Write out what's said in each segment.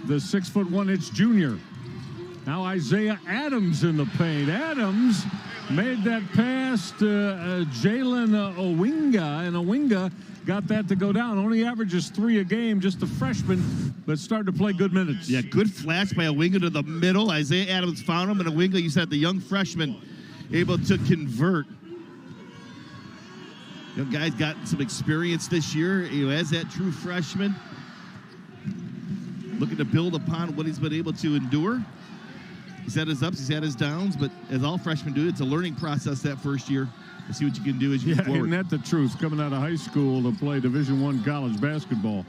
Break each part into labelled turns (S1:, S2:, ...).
S1: the 6'1", it's junior. Now Isaiah Adams in the paint. Adams made that pass to Jalen Owinga, and Owinga got that to go down. Only averages 3 a game, just a freshman, but started to play good minutes.
S2: Yeah, good flash by Owinga to the middle. Isaiah Adams found him, and Owinga, you said the young freshman, able to convert. Young guy's got some experience this year, as that true freshman. Looking to build upon what he's been able to endure. He's had his ups, he's had his downs, but as all freshmen do, it's a learning process that first year. To see what you can do as you move forward.
S1: Isn't that the truth? Coming out of high school to play Division I college basketball.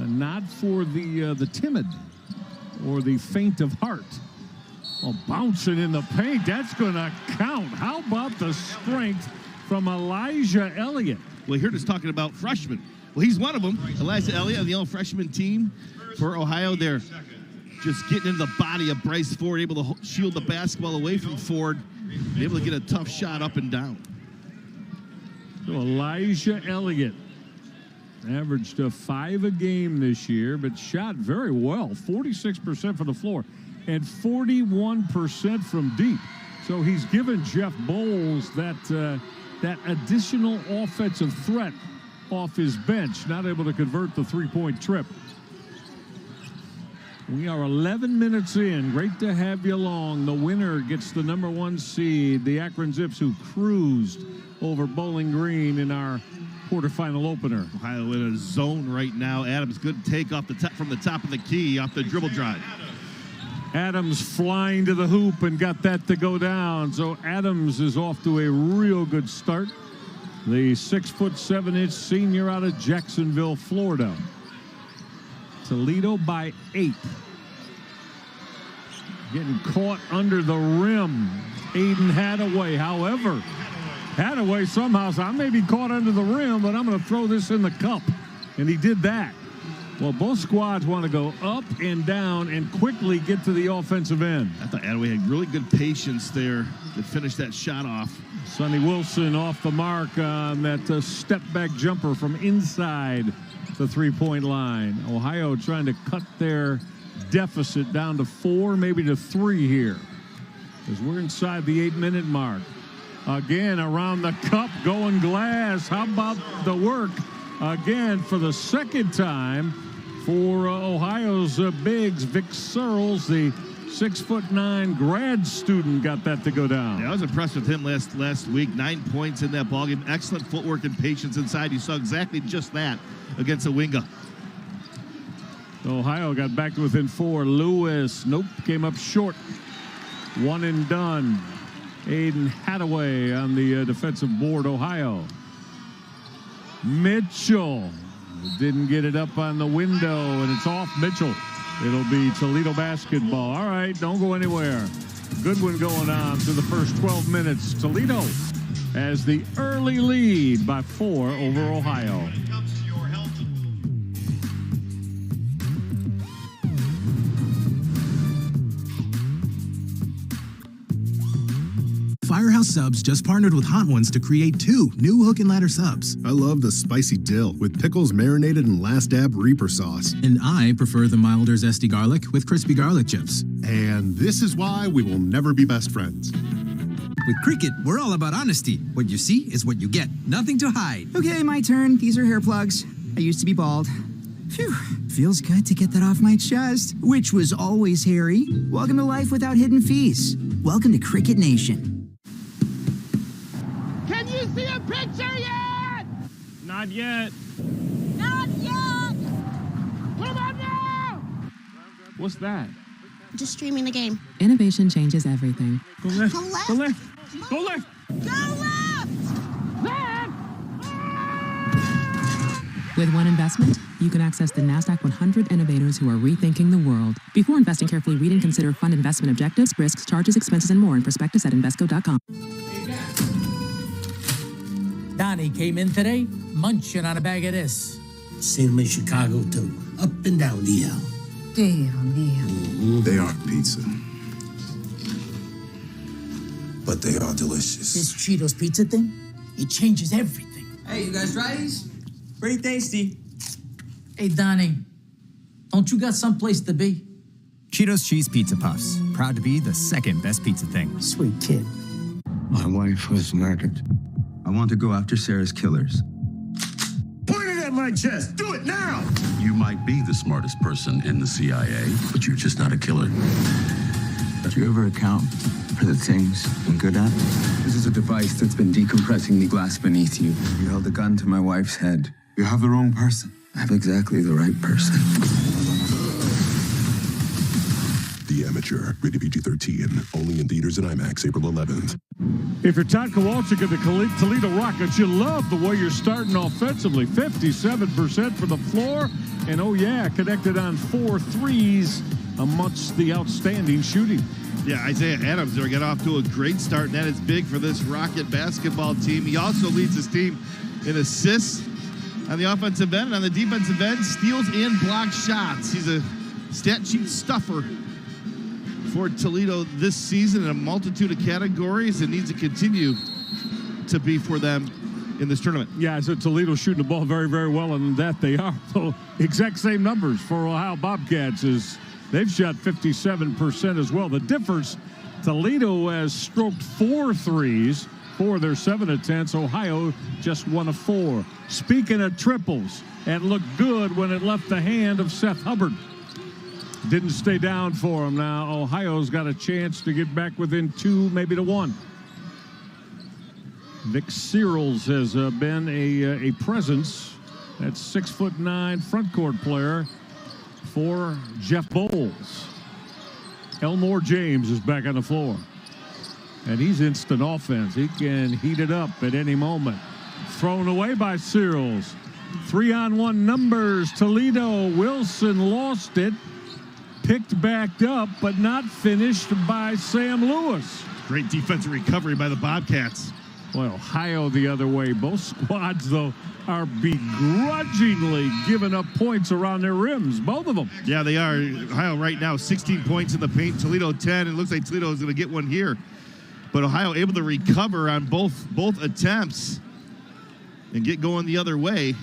S1: Not for the timid or the faint of heart. Well, bouncing in the paint, that's going to count. How about the strength from Elijah Elliott?
S2: Well, here just talking about freshmen. Well, he's one of them. Elijah Elliott on the all freshman team for Ohio there. Just getting into the body of Bryce Ford, able to shield the basketball away from Ford, able to get a tough shot up and down.
S1: So Elijah Elliott averaged 5 a game this year, but shot very well, 46% from the floor and 41% from deep. So he's given Jeff Bowles that additional offensive threat off his bench, not able to convert the three-point trip. We are 11 minutes in. Great to have you along. The winner gets the #1 seed, the Akron Zips, who cruised over Bowling Green in our quarterfinal opener.
S2: Ohio in a zone right now. Adams, good take off the top from the top of the key off the dribble drive.
S1: Adams flying to the hoop and got that to go down. So Adams is off to a real good start. The 6'7" senior out of Jacksonville, Florida. Toledo by 8. Getting caught under the rim. Aiden Hadaway. However, Hadaway somehow said, I may be caught under the rim, but I'm going to throw this in the cup. And he did that. Well, both squads want to go up and down and quickly get to the offensive end.
S2: I thought Hadaway had really good patience there to finish that shot off.
S1: Sonny Wilson off the mark on that step-back jumper from inside the three-point line. Ohio trying to cut their deficit down to 4, maybe to 3 here, as we're inside the 8-minute mark. Again, around the cup, going glass. How about the work again for the second time for Ohio's bigs? Vic Searles, the 6'9" grad student, got that to go down.
S2: Yeah, I was impressed with him last week. 9 points in that ballgame. Excellent footwork and patience inside. You saw exactly just that against Owinga.
S1: Ohio got back to within 4. Lewis, nope, came up short. One and done. Aiden Hadaway on the defensive board, Ohio. Mitchell didn't get it up on the window, and it's off Mitchell. It'll be Toledo basketball. All right, don't go anywhere. Good one going on through the first 12 minutes. Toledo has the early lead by 4 over Ohio.
S3: Firehouse Subs just partnered with Hot Ones to create 2 new hook and ladder subs.
S4: I love the spicy dill with pickles marinated in Last Dab Reaper sauce.
S3: And I prefer the milder zesty garlic with crispy garlic chips.
S4: And this is why we will never be best friends.
S5: With Cricket, we're all about honesty. What you see is what you get. Nothing to hide.
S6: Okay, my turn. These are hair plugs. I used to be bald. Phew. Feels good to get that off my chest, which was always hairy. Welcome to life without hidden fees. Welcome to Cricket Nation.
S7: Can you see a picture yet?
S1: Not yet.
S7: Not yet! Come on now!
S1: What's that?
S8: Just streaming the game.
S9: Innovation changes everything.
S1: Go left.
S8: Go left.
S1: Go left. Go left.
S7: Go left! Left!
S9: With one investment, you can access the NASDAQ 100 innovators who are rethinking the world. Before investing, carefully read and consider fund investment objectives, risks, charges, expenses, and more in prospectus at Invesco.com.
S10: Donnie came in today, munching on a bag of this.
S11: Seen them in Chicago, too. Up and down the L.
S6: Damn.
S4: They aren't pizza,
S11: But they are delicious.
S10: This Cheetos pizza thing, it changes everything.
S5: Hey, you guys try these? Pretty tasty.
S10: Hey, Donnie, Don't you got someplace to be?
S5: Cheetos Cheese Pizza Puffs. Proud to be the second best pizza thing.
S11: Sweet kid.
S12: My wife was murdered.
S13: I want to go after Sarah's killers.
S12: Point it at my chest. Do it now.
S14: You might be the smartest person in the CIA, but you're just not a killer.
S13: Do you ever account for the things I'm good at? This is a device that's been decompressing the glass beneath you. You held a gun to my wife's head.
S12: You have the wrong person.
S13: I have exactly the right person.
S15: The Amateur, rated PG-13, only in theaters and IMAX, April 11th.
S1: If you're Todd Kowalczyk of the Toledo Rockets, you love the way you're starting offensively. 57% for the floor, and oh yeah, connected on 4 threes amongst the outstanding shooting.
S2: Yeah, Isaiah Adams there got off to a great start, and that is big for this Rocket basketball team. He also leads his team in assists on the offensive end, and on the defensive end, steals and block shots. He's a stat sheet stuffer for Toledo this season in a multitude of categories, and needs to continue to be for them in this tournament.
S1: Yeah, so Toledo shooting the ball very, very well, and that they are. So exact same numbers for Ohio Bobcats is they've shot 57% as well. The difference, Toledo has stroked 4 threes for their 7 attempts. Ohio just 1 of 4. Speaking of triples, it looked good when it left the hand of Seth Hubbard. Didn't stay down for him. Now Ohio's got a chance to get back within 2, maybe to 1. Vic Searles has been a presence. That's 6'9" front court player for Jeff Bowles. Elmore James is back on the floor, and he's instant offense. He can heat it up at any moment. Thrown away by Searles. 3-on-1 numbers. Toledo. Wilson lost it. Picked back up, but not finished by Sam Lewis.
S2: Great defensive recovery by the Bobcats.
S1: Well, Ohio the other way. Both squads, though, are begrudgingly giving up points around their rims. Both of them.
S2: Yeah, they are. Ohio right now, 16 points in the paint. Toledo 10. It looks like Toledo is going to get one here. But Ohio able to recover on both attempts and get going the other way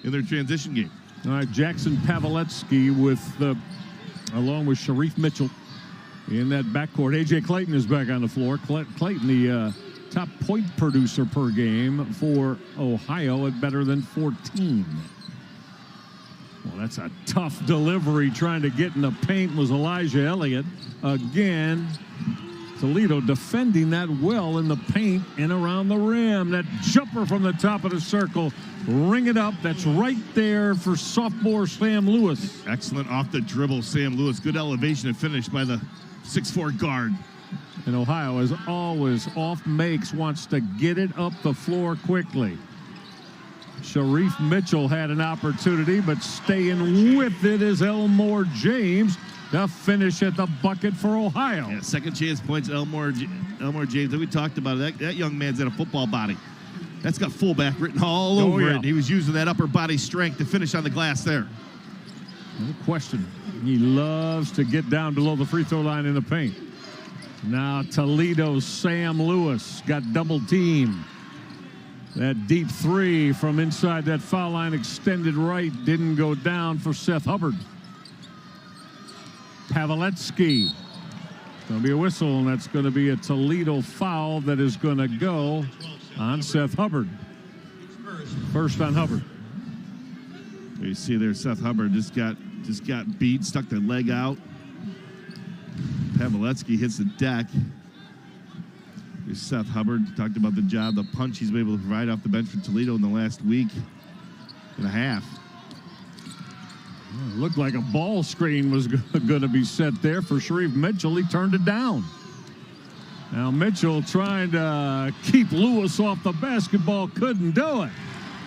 S2: in their transition game.
S1: All right, Jackson Pavletsky along with Sharif Mitchell in that backcourt. A.J. Clayton is back on the floor. Clayton, the top point producer per game for Ohio at better than 14. Well, that's a tough delivery. Trying to get in the paint was Elijah Elliott. Again, Toledo defending that well in the paint and around the rim. That jumper from the top of the circle. Ring it up. That's right there for sophomore Sam Lewis.
S2: Excellent off the dribble, Sam Lewis. Good elevation and finish by the 6'4" guard.
S1: And Ohio, as always, off makes, wants to get it up the floor quickly. Sharif Mitchell had an opportunity, but staying with it is Elmore James to finish at the bucket for Ohio.
S2: Yeah, second chance points, Elmore James. We talked about it. That young man's got a football body. That's got fullback written all over it. He was using that upper body strength to finish on the glass there.
S1: No question. He loves to get down below the free throw line in the paint. Now Toledo's Sam Lewis got double teamed. That deep 3 from inside that foul line, extended right, didn't go down for Seth Hubbard. Pavletsky. Going to be a whistle, and that's going to be a Toledo foul that is going to go on Seth Hubbard. First on Hubbard.
S2: You see there, Seth Hubbard just got beat, stuck their leg out. Pavletsky hits the deck. Here's Seth Hubbard. Talked about the job, the punch he's been able to provide off the bench for Toledo in the last week and a half.
S1: It looked like a ball screen was going to be set there for Sharif Mitchell. He turned it down. Now Mitchell trying to keep Lewis off the basketball, couldn't do it.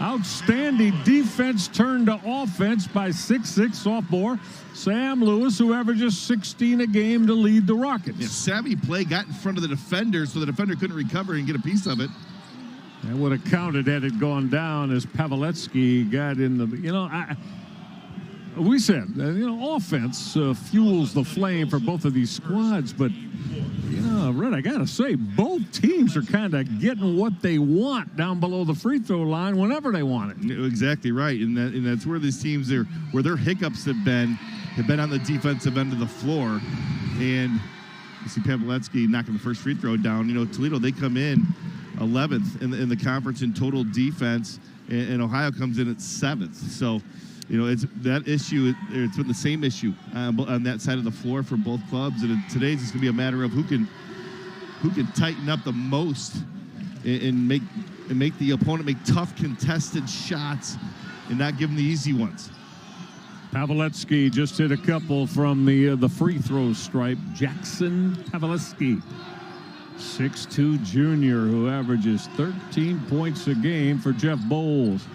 S1: Outstanding defense turned to offense by 6'6" sophomore Sam Lewis, who averages 16 a game to lead the Rockets.
S2: Yeah, savvy play, got in front of the defender so the defender couldn't recover and get a piece of it.
S1: That would have counted had it gone down as Pavletsky got in the, we said, offense fuels the flame for both of these squads, but, Red, I got to say, both teams are kind of getting what they want down below the free throw line whenever they want it.
S2: Exactly right, and that's where these teams are, where their hiccups have been on the defensive end of the floor. And you see Pavletsky knocking the first free throw down. You know, Toledo, they come in 11th in the conference in total defense, and Ohio comes in at 7th. So, you know, it's that issue. It's been the same issue on that side of the floor for both clubs. And today's it's going to be a matter of who can tighten up the most and make the opponent make tough contested shots and not give them the easy ones.
S1: Pavletsky just hit a couple from the free throw stripe. Jackson Pavletsky, 6'2" junior who averages 13 points a game for Jeff Bowles.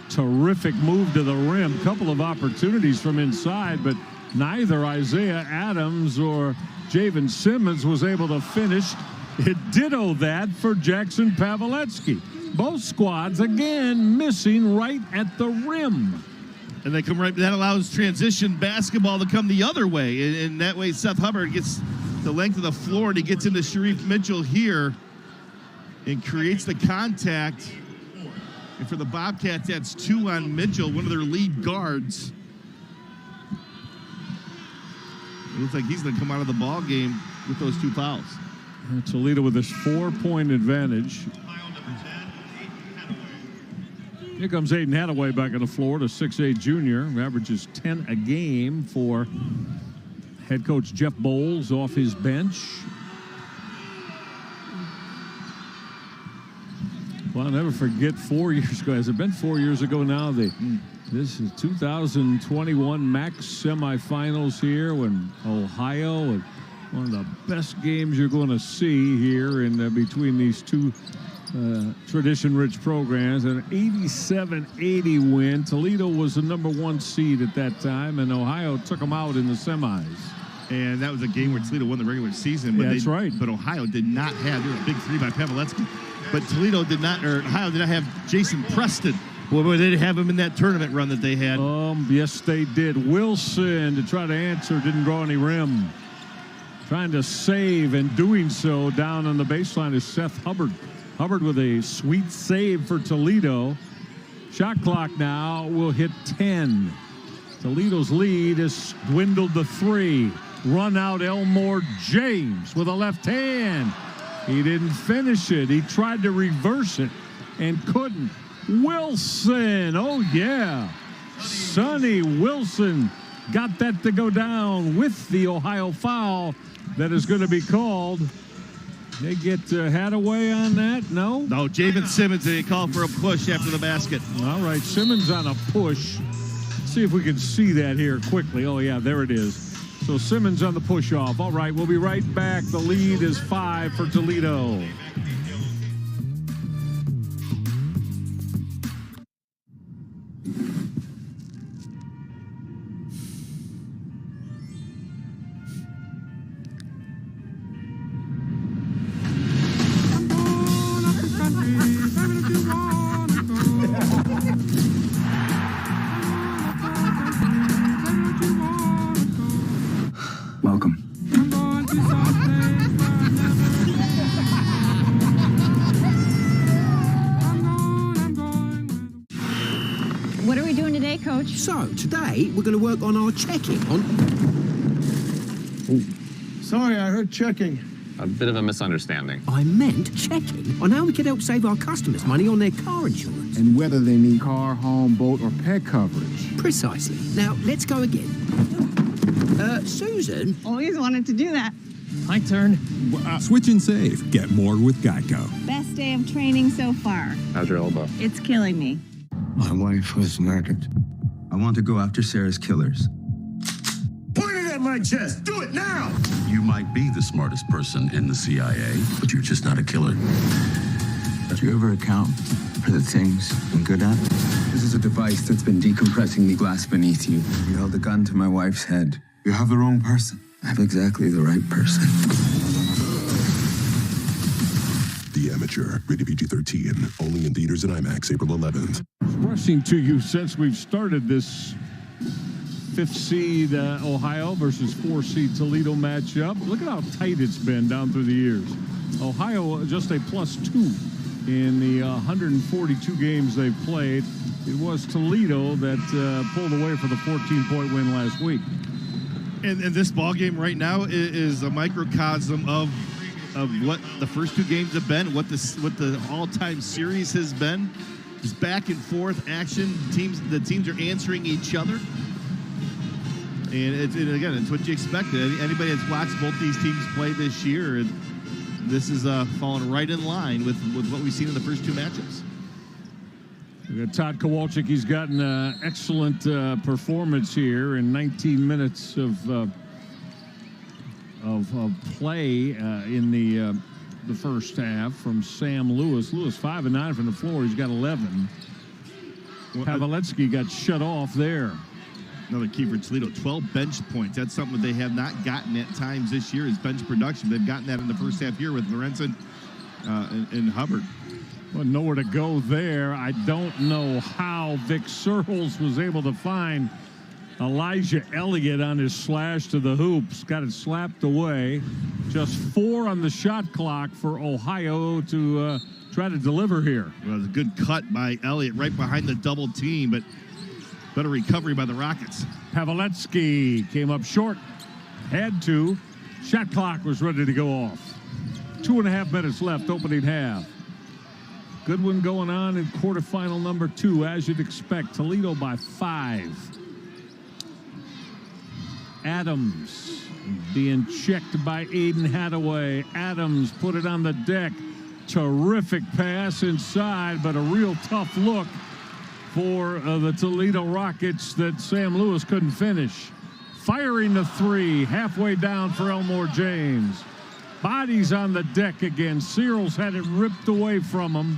S1: Terrific move to the rim. Couple of opportunities from inside, but neither Isaiah Adams or Javen Simmons was able to finish. It ditto that for Jackson Pavletsky. Both squads, again, missing right at the rim.
S2: And they come right, that allows transition basketball to come the other way. And that way Seth Hubbard gets the length of the floor and he gets into Sharif Mitchell here and creates the contact. And for the Bobcats, that's 2 on Mitchell, one of their lead guards. It looks like he's going to come out of the ball game with those 2 fouls.
S1: Toledo with his 4-point advantage. Here comes Aiden Hadaway back on the floor, the 6'8" junior, who averages 10 a game for head coach Jeff Bowles off his bench. Well, I'll never forget 4 years ago. Has it been 4 years ago now? This is 2021 MAC semifinals here when Ohio, and one of the best games you're going to see here in between these two tradition-rich programs. An 87-80 win. Toledo was the #1 seed at that time, and Ohio took them out in the semis.
S2: And that was a game where Toledo won the regular season. But
S1: that's right.
S2: But Ohio did not have, there was a big 3 by Pavletsky. But Toledo did not, or Ohio did not have Jason Preston. Boy, they didn't have him in that tournament run that they had.
S1: Yes, they did. Wilson, to try to answer, didn't draw any rim. Trying to save, and doing so down on the baseline is Seth Hubbard. Hubbard with a sweet save for Toledo. Shot clock now will hit 10. Toledo's lead has dwindled to 3. Run out Elmore James with a left hand. He didn't finish it. He tried to reverse it and couldn't. Wilson, oh yeah. Sonny Wilson got that to go down with the Ohio foul that is going to be called. They get Hadaway on that? No?
S2: No, Javen Simmons, they called for a push after the basket.
S1: All right, Simmons on a push. Let's see if we can see that here quickly. Oh, yeah, there it is. So Simmons on the push-off. All right, we'll be right back. The lead is 5 for Toledo.
S13: Welcome.
S16: What are we doing today, Coach?
S11: So, today, we're going to work on our checking on...
S12: Sorry, I heard checking.
S17: A bit of a misunderstanding.
S11: I meant checking on how we can help save our customers money on their car insurance.
S18: And whether they need car, home, boat, or pet coverage.
S11: Precisely. Now, let's go again. Susan?
S16: Always wanted to do that.
S10: My turn.
S19: Switch and save. Get more with Geico.
S16: Best day of training so far.
S17: How's your elbow?
S16: It's killing me.
S13: My wife was murdered. I want to go after Sarah's killers.
S12: Point it at my chest. Do it now.
S14: You might be the smartest person in the CIA, but you're just not a killer.
S13: Do you ever account for the things I'm good at? This is a device that's been decompressing the glass beneath you. You held a gun to my wife's head.
S19: You have the wrong person.
S13: I have exactly the right person.
S15: The Amateur, rated PG-13, only in theaters and IMAX April 11th.
S1: Rushing to you since we've started this 5th seed Ohio versus 4th seed Toledo matchup. Look at how tight it's been down through the years. Ohio just a +2 in the 142 games they've played. It was Toledo that pulled away for the 14-point win last week.
S2: And this ball game right now is a microcosm of what the first 2 games have been, what the all-time series has been. It's back and forth action. The teams are answering each other. And again, it's what you expected. Anybody that's watched both these teams play this year, this is falling right in line with what we've seen in the first 2 matchups.
S1: We got Todd Kowalczyk. He's gotten an excellent performance here in 19 minutes of play in the first half from Sam Lewis. Lewis 5 of 9 from the floor. He's got 11. Pavletsky got shut off there.
S2: Another key for Toledo, 12 bench points. That's something that they have not gotten at times this year is bench production. They've gotten that in the first half here with Lorenzen and Hubbard.
S1: Well, nowhere to go there. I don't know how Vic Searles was able to find Elijah Elliott on his slash to the hoops. Got it slapped away. Just 4 on the shot clock for Ohio to try to deliver here.
S2: Well, it was a good cut by Elliott right behind the double team, but better recovery by the Rockets.
S1: Pavletsky came up short. Had to. Shot clock was ready to go off. 2.5 minutes left, opening half. Good one going on in quarterfinal number 2, as you'd expect. Toledo by 5. Adams being checked by Aiden Hadaway. Adams put it on the deck. Terrific pass inside, but a real tough look for the Toledo Rockets that Sam Lewis couldn't finish. Firing the 3, halfway down for Elmore James. Bodies on the deck again. Searles had it ripped away from him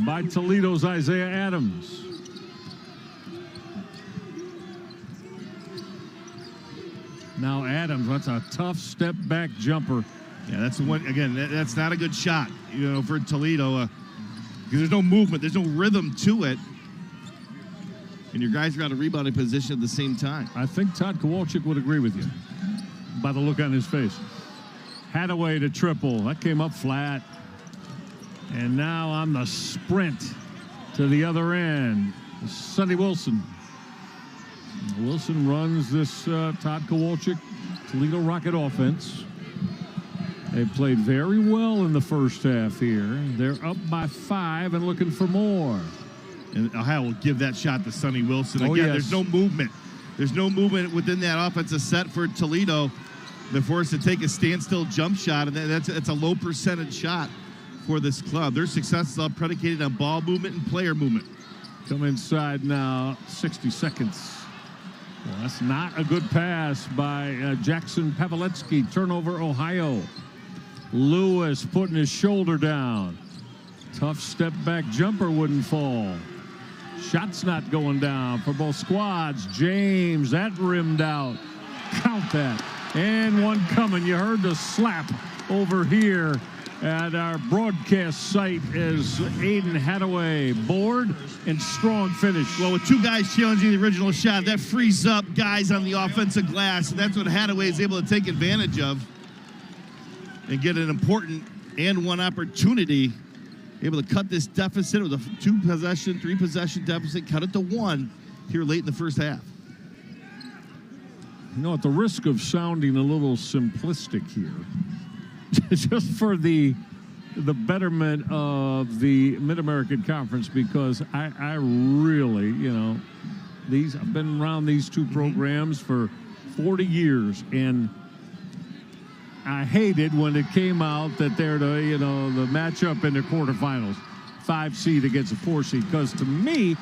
S1: by Toledo's Isaiah Adams. Now Adams, that's a tough step back jumper.
S2: Yeah, that's the one. Again, that's not a good shot, for Toledo. Because there's no movement, there's no rhythm to it. And your guys are out of rebounding position at the same time.
S1: I think Todd Kowalczyk would agree with you by the look on his face. Hadaway to triple. That came up flat. And now on the sprint to the other end, Sonny Wilson. Wilson runs this Todd Kowalczyk Toledo Rocket offense. They played very well in the first half here. They're up by 5 and looking for more.
S2: And Ohio will give that shot to Sonny Wilson.
S1: Oh,
S2: again,
S1: yes.
S2: There's no movement. There's no movement within that offensive set for Toledo. They're forced to take a standstill jump shot, and that's a low percentage shot for this club. Their success is all predicated on ball movement and player movement.
S1: Come inside now, 60 seconds. Well, that's not a good pass by Jackson Pavletsky. Turnover, Ohio. Lewis putting his shoulder down. Tough step back jumper wouldn't fall. Shot's not going down for both squads. James, that rimmed out. Count that. And one coming. You heard the slap over here at our broadcast site as Aiden Hadaway board and strong finish.
S2: Well, with 2 guys challenging the original shot, that frees up guys on the offensive glass, and that's what Hadaway is able to take advantage of and get an important and 1 opportunity. Able to cut this deficit with a 2-possession, 3-possession deficit, cut it to 1 here late in the first half.
S1: At the risk of sounding a little simplistic here, just for the betterment of the Mid-American Conference, because I really, I've been around these 2 programs for 40 years, and I hated when it came out that they're the matchup in the quarterfinals, 5 seed against a 4 seed, because to me,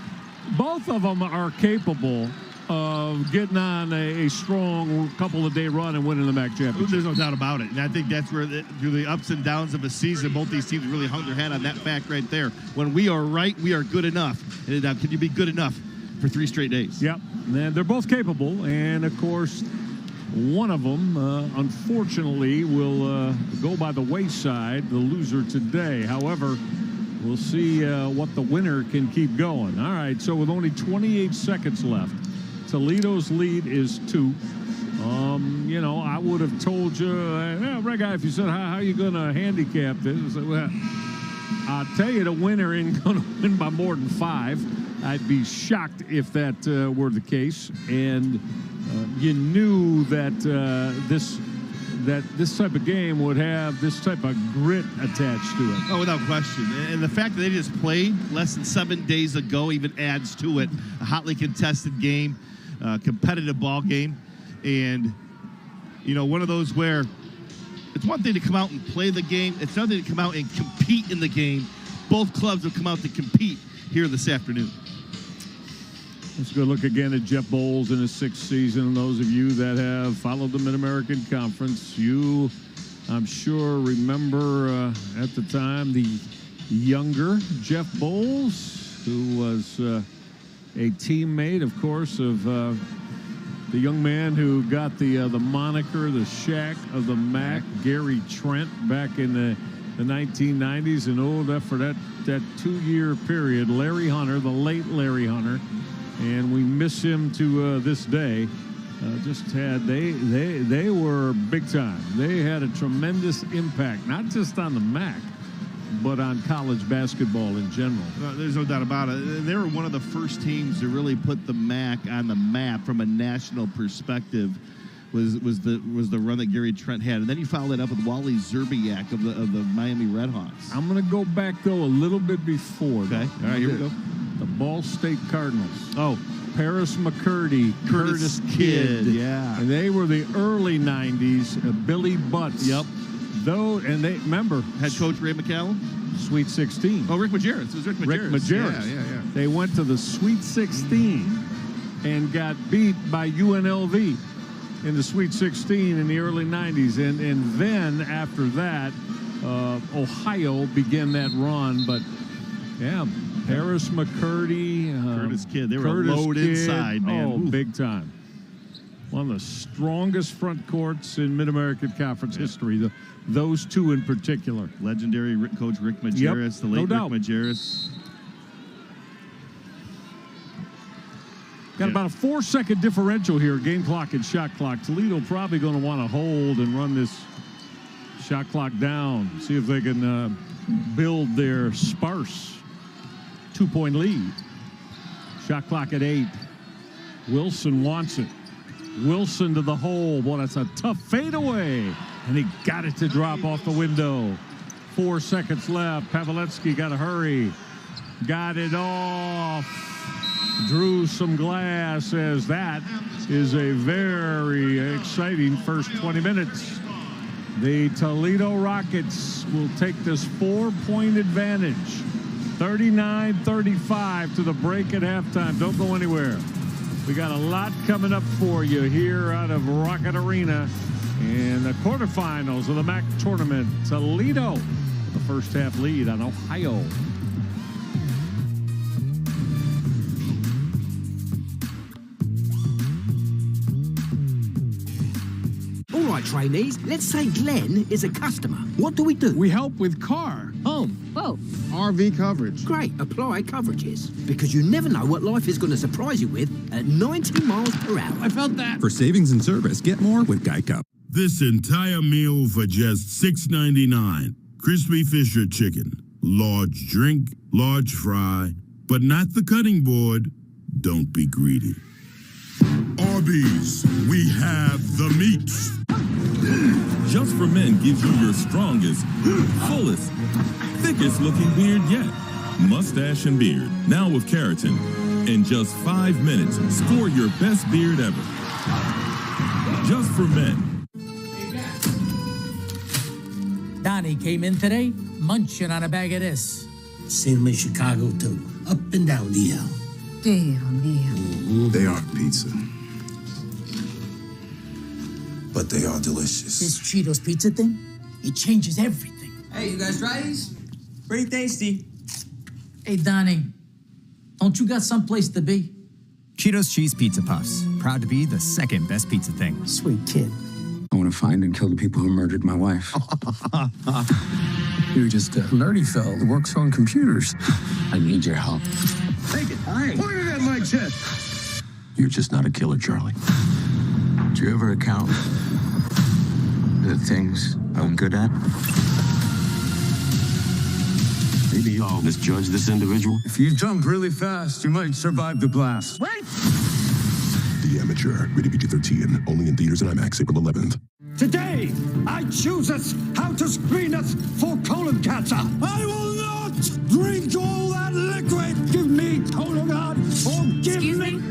S1: both of them are capable of getting on a strong couple of day run and winning the MAC championship.
S2: There's no doubt about it. And I think that's where through the ups and downs of a season, both these teams really hung their hat on that fact right there. When we are right, we are good enough. And now, can you be good enough for 3 straight days?
S1: Yep. And they're both capable. And, of course, one of them, unfortunately, will go by the wayside, the loser today. However, we'll see what the winner can keep going. All right, so with only 28 seconds left, Toledo's lead is 2. You know, I would have told you, Red Guy, if you said, how are you going to handicap this? I said, well, I'll tell you, the winner ain't going to win by more than 5. I'd be shocked if that were the case. And you knew that this type of game would have this type of grit attached to it.
S2: Oh, without question. And the fact that they just played less than 7 days ago even adds to it. A hotly contested game, competitive ball game. And, you know, one of those where it's one thing to come out and play the game. It's another thing to come out and compete in the game. Both clubs have come out to compete here this afternoon.
S1: Let's go look again at Jeff Bowles in his 6th season. And those of you that have followed the Mid-American Conference, you, I'm sure, remember at the time the younger Jeff Bowles, who was a teammate, of course, of the young man who got the moniker, the Shack of the MAC, Gary Trent, back in the 1990s. And for that 2-year period, Larry Hunter, the late Larry Hunter, and we miss him to this day. They were big time. They had a tremendous impact, not just on the MAC, but on college basketball in general.
S2: There's no doubt about it. They were one of the first teams to really put the MAC on the map from a national perspective. Was the run that Gary Trent had, and then you followed it up with Wally Zerbiak of the Miami Redhawks.
S1: I'm going to go back though a little bit before.
S2: Okay, all right, here we go.
S1: The Ball State Cardinals.
S2: Oh,
S1: Paris McCurdy, Curtis Kidd.
S2: Yeah,
S1: and they were the early '90s. Billy Butts.
S2: Yep.
S1: Though, and they remember
S2: head coach Ray McCallum.
S1: Sweet 16.
S2: Oh, Rick Majerus. It was Rick Majerus.
S1: Yeah. They went to the Sweet 16 and got beat by UNLV in the Sweet 16 in the early 90s. And then after that, Ohio began that run. But, yeah, Paris McCurdy.
S2: Curtis Kidd. They were a load inside, man.
S1: Oh, big time. One of the strongest front courts in Mid-American Conference history. Those two in particular.
S2: Legendary coach Rick Majerus, the late Rick Majerus.
S1: Got about a 4-second differential here, game clock and shot clock. Toledo probably going to want to hold and run this shot clock down. See if they can build their sparse 2-point lead. Shot clock at 8. Wilson wants it. Wilson to the hole. Boy, that's a tough fadeaway. And he got it to drop off the window. 4 seconds left. Pavletsky got to hurry. Got it off. Drew some glass, as that is a very exciting first 20 minutes. The Toledo Rockets will take this 4-point advantage. 39-35 to the break at halftime. Don't go anywhere. We got a lot coming up for you here out of Rocket Arena in the quarterfinals of the MAC tournament. Toledo, the first half lead on Ohio.
S11: All right, trainees, let's say Glenn is a customer. What do?
S18: We help with car, home,
S16: Both.
S18: RV coverage.
S11: Great, apply coverages. Because you never know what life is going to surprise you with at 90 miles per hour.
S18: I felt that.
S19: For savings and service, get more with Geico.
S12: This entire meal for just $6.99. Crispy Fisher chicken. Large drink, large fry, but not the cutting board. Don't be greedy. Arby's, we have the meats.
S20: Just for Men gives you your strongest, fullest, thickest looking beard yet. Mustache and beard, now with keratin. In just 5 minutes, score your best beard ever. Just for Men.
S10: Donnie came in today, munching on a bag of this.
S21: Seen him in Chicago, too. Up and down the L.
S16: Dio mio.
S4: They aren't pizza, but they are delicious.
S10: This Cheetos pizza thing, it changes everything.
S5: Hey, you guys try these? Pretty tasty.
S10: Hey, Donnie, don't you got someplace to be?
S5: Cheetos Cheese Pizza Puffs. Proud to be the second best pizza thing.
S21: Sweet kid.
S13: I want to find and kill the people who murdered my wife.
S21: You're just a nerdy fellow that works on computers.
S13: I need your help.
S12: Take it. Point it at my chest.
S14: You're just not a killer, Charlie.
S13: Do you ever account for the things I'm good at?
S14: Maybe y'all misjudge this individual.
S13: If you jump really fast, you might survive the blast.
S10: Wait!
S15: The Amateur, rated PG-13, only in theaters and IMAX April 11th.
S3: Today, I choose us how to screen us for colon cancer. I will not drink all that liquid. Give me Toledo, or give me...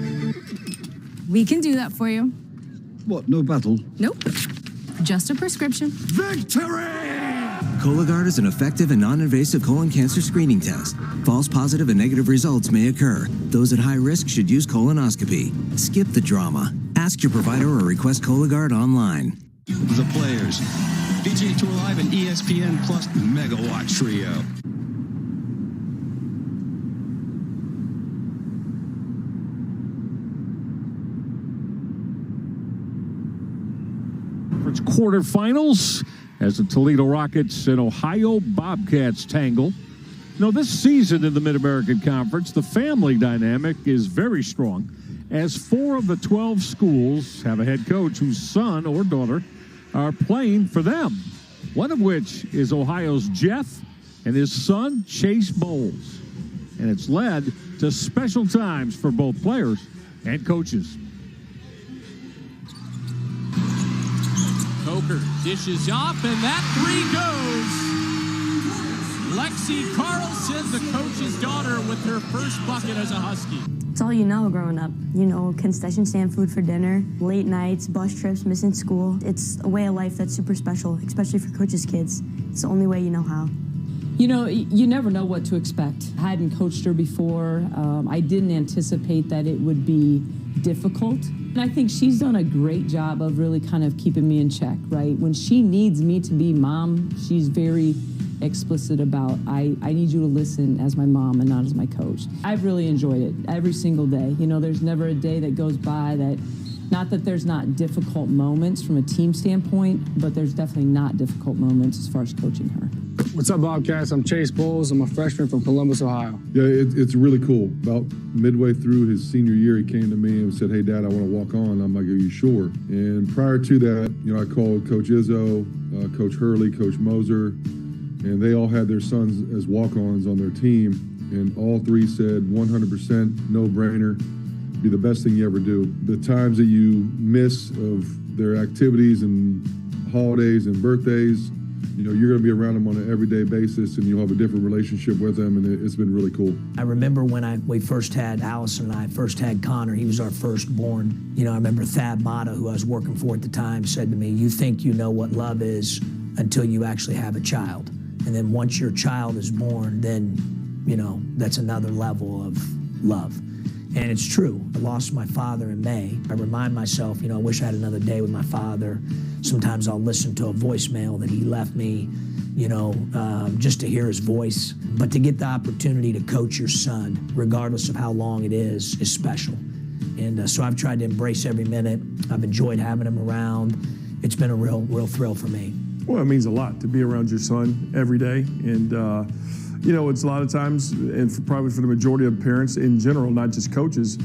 S22: We can do that for you.
S3: What, no battle?
S22: Nope. Just a prescription.
S3: Victory!
S23: Cologuard is an effective and non-invasive colon cancer screening test. False positive and negative results may occur. Those at high risk should use colonoscopy. Skip the drama. Ask your provider or request Cologuard online.
S24: The Players, PGA Tour Live and ESPN Plus Megawatt Trio.
S1: It's quarterfinals as the Toledo Rockets and Ohio Bobcats tangle. This season in the Mid-American Conference, the family dynamic is very strong, as 4 of the 12 schools have a head coach whose son or daughter are playing for them, one of which is Ohio's Jeff and his son Chase Bowles. And it's led to special times for both players and coaches.
S25: Coker dishes off, and that 3 goes. Lexi Carlson, the coach's daughter, with her first bucket as a Husky.
S26: It's all you know growing up. Concession stand food for dinner, late nights, bus trips, missing school. It's a way of life that's super special, especially for coaches' kids. It's the only way you know how.
S27: You never know what to expect. I hadn't coached her before. I didn't anticipate that it would be difficult. And I think she's done a great job of really kind of keeping me in check, right? When she needs me to be mom, she's very explicit about, I need you to listen as my mom and not as my coach. I've really enjoyed it every single day. There's never a day that goes by that, not that there's not difficult moments from a team standpoint, but there's definitely not difficult moments as far as coaching her.
S28: What's up, Bobcats? I'm Chase Bowles. I'm a freshman from Columbus, Ohio.
S29: Yeah, it's really cool. About midway through his senior year, he came to me and said, "Hey, Dad, I want to walk on." I'm like, "Are you sure?" And prior to that, I called Coach Izzo, Coach Hurley, Coach Moser, and they all had their sons as walk-ons on their team, and all 3 said 100% no-brainer, be the best thing you ever do. The times that you miss of their activities and holidays and birthdays, you're going to be around them on an everyday basis, and you'll have a different relationship with them, and it's been really cool.
S11: I remember when we first had, Allison and I first had Connor, he was our firstborn. I remember Thad Mata, who I was working for at the time, said to me, "You think you know what love is until you actually have a child. And then once your child is born, then, that's another level of love." And it's true. I lost my father in May. I remind myself, I wish I had another day with my father. Sometimes I'll listen to a voicemail that he left me, just to hear his voice. But to get the opportunity to coach your son, regardless of how long it is special. And so I've tried to embrace every minute. I've enjoyed having him around. It's been a real thrill for me.
S28: Well, it means a lot to be around your son every day. And, it's a lot of times, and probably for the majority of parents in general, not just coaches,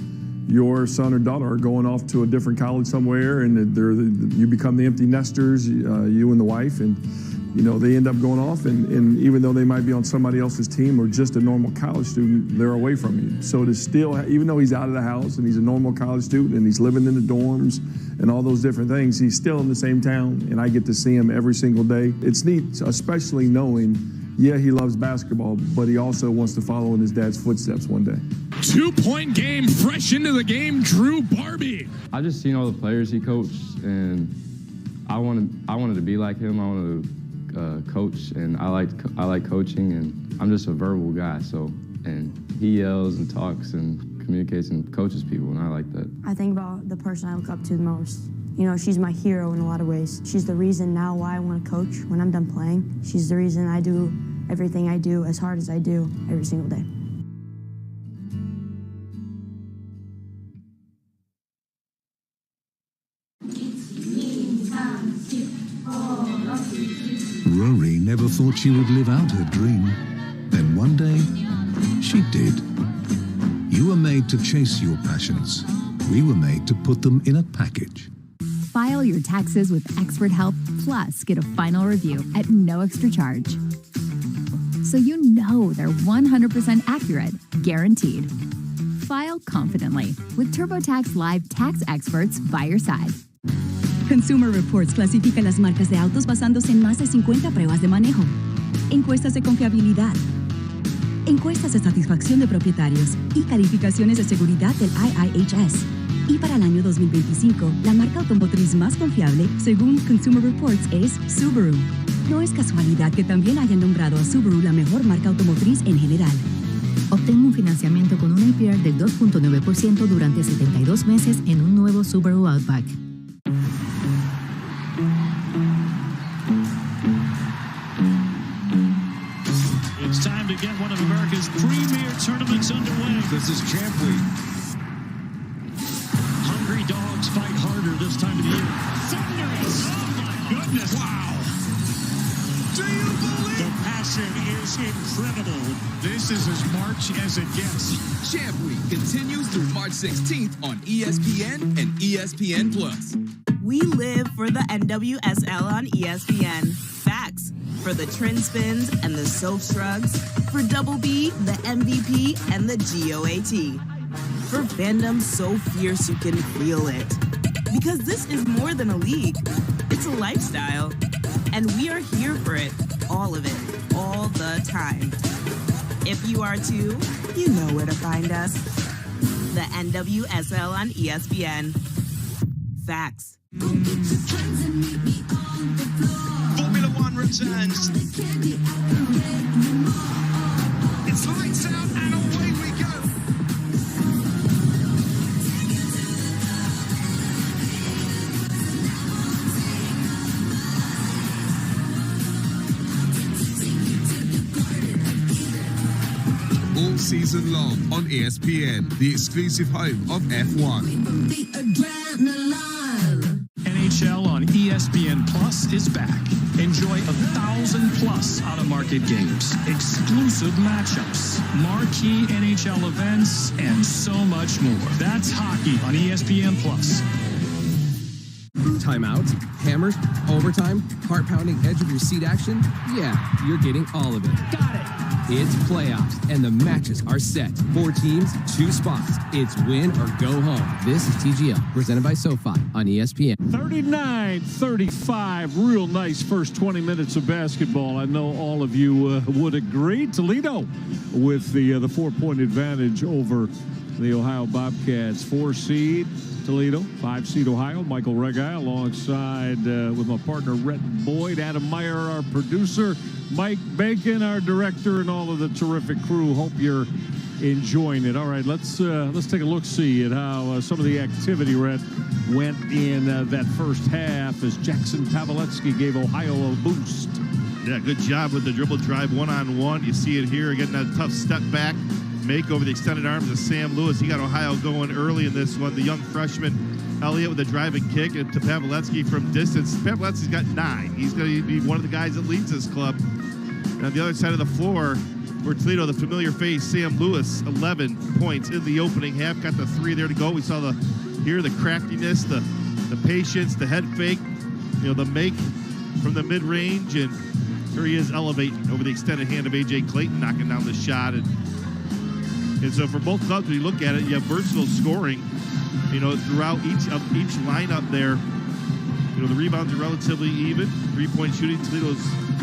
S28: your son or daughter are going off to a different college somewhere, and you become the empty nesters, you and the wife, and they end up going off, and even though they might be on somebody else's team or just a normal college student, they're away from you. So to still, even though he's out of the house and he's a normal college student and he's living in the dorms and all those different things, he's still in the same town, and I get to see him every single day. It's neat, especially knowing, he loves basketball, but he also wants to follow in his dad's footsteps one day.
S30: 2-point game, fresh into the game, Drew Barbie.
S31: I just seen all the players he coached, and I wanted to be like him. I wanted to coach, and I like coaching, and I'm just a verbal guy. And he yells and talks and communicates and coaches people, and I like that.
S26: I think about the person I look up to the most. She's my hero in a lot of ways. She's the reason now why I want to coach when I'm done playing. She's the reason I do everything I do as hard as I do every single day.
S32: Rory never thought she would live out her dream. Then one day, she did. You were made to chase your passions, We were made to put them in a package.
S2: File your taxes with expert help, plus get a final review at no extra charge. So you know they're 100% accurate, guaranteed. File confidently with TurboTax Live tax experts by your side.
S4: Consumer Reports clasifica las marcas de autos basándose en más de 50 pruebas de manejo, encuestas de confiabilidad, encuestas de satisfacción de propietarios y calificaciones de seguridad del IIHS. Y para el año 2025, la marca automotriz más confiable, según Consumer Reports, es Subaru. No es casualidad que también hayan nombrado a Subaru la mejor marca automotriz en general.
S2: Obtenga un financiamiento con un APR del 2.9% durante 72 meses en un nuevo Subaru Outback.
S5: It's time to get one of America's premier tournaments underway.
S6: This is Champ Week.
S5: Hungry dogs fight harder this time of the year. Thunderous! Oh my goodness! Wow! Do you believe? The passion is incredible. This is as March as it gets.
S7: Champ Week continues through March 16th on ESPN and ESPN+.
S8: We live for the NWSL on ESPN. Facts for the trend spins and the soap shrugs. For Double B, the MVP, and the GOAT. For fandom so fierce you can feel it. Because this is more than a league. It's a lifestyle. And we are here for it. All of it. All the time. If you are too, you know where to find us. The NWSL on ESPN. Facts.
S5: Formula One returns. It's lights out and away we go.
S6: All season long on ESPN, the exclusive home of F1.
S25: NHL on ESPN Plus is back. Enjoy 1,000+ out-of-market games, exclusive matchups, marquee NHL events, and so much more. That's hockey on ESPN Plus.
S9: Timeouts, hammers, overtime, heart-pounding edge of your seat action. Yeah, you're getting all of it. Got it. It's playoffs, and the matches are set. 4 teams, 2 spots. It's win or go home. This is TGL, presented by SoFi on ESPN.
S1: 39-35, real nice first 20 minutes of basketball. I know all of you would agree. Toledo with the 4-point advantage over the Ohio Bobcats. 4 seed Toledo, 5 seed Ohio. Michael Regai alongside with my partner Rhett Boyd, Adam Meyer, our producer, Mike Bacon, our director, and all of the terrific crew. Hope you're enjoying it. All right, let's take a look-see at how some of the activity, Rhett, went in that first half as Jackson Paveletzky gave Ohio a boost.
S16: Yeah, good job with the dribble drive one-on-one. You see it here, getting that tough step back. Make over the extended arms of Sam Lewis. He got Ohio going early in this one. The young freshman, Elliott, with a driving kick to Paveletzky from distance. Paveletzky's got 9. He's going to be one of the guys that leads this club. And on the other side of the floor, for Toledo, the familiar face, Sam Lewis, 11 points in the opening half. Got the 3 there to go. We saw the craftiness, the patience, the head fake, the make from the mid-range. And here he is elevating over the extended hand of A.J. Clayton, knocking down the shot. And so for both clubs, when you look at it, you have versatile scoring, throughout each lineup there. The rebounds are relatively even. 3-point shooting, Toledo's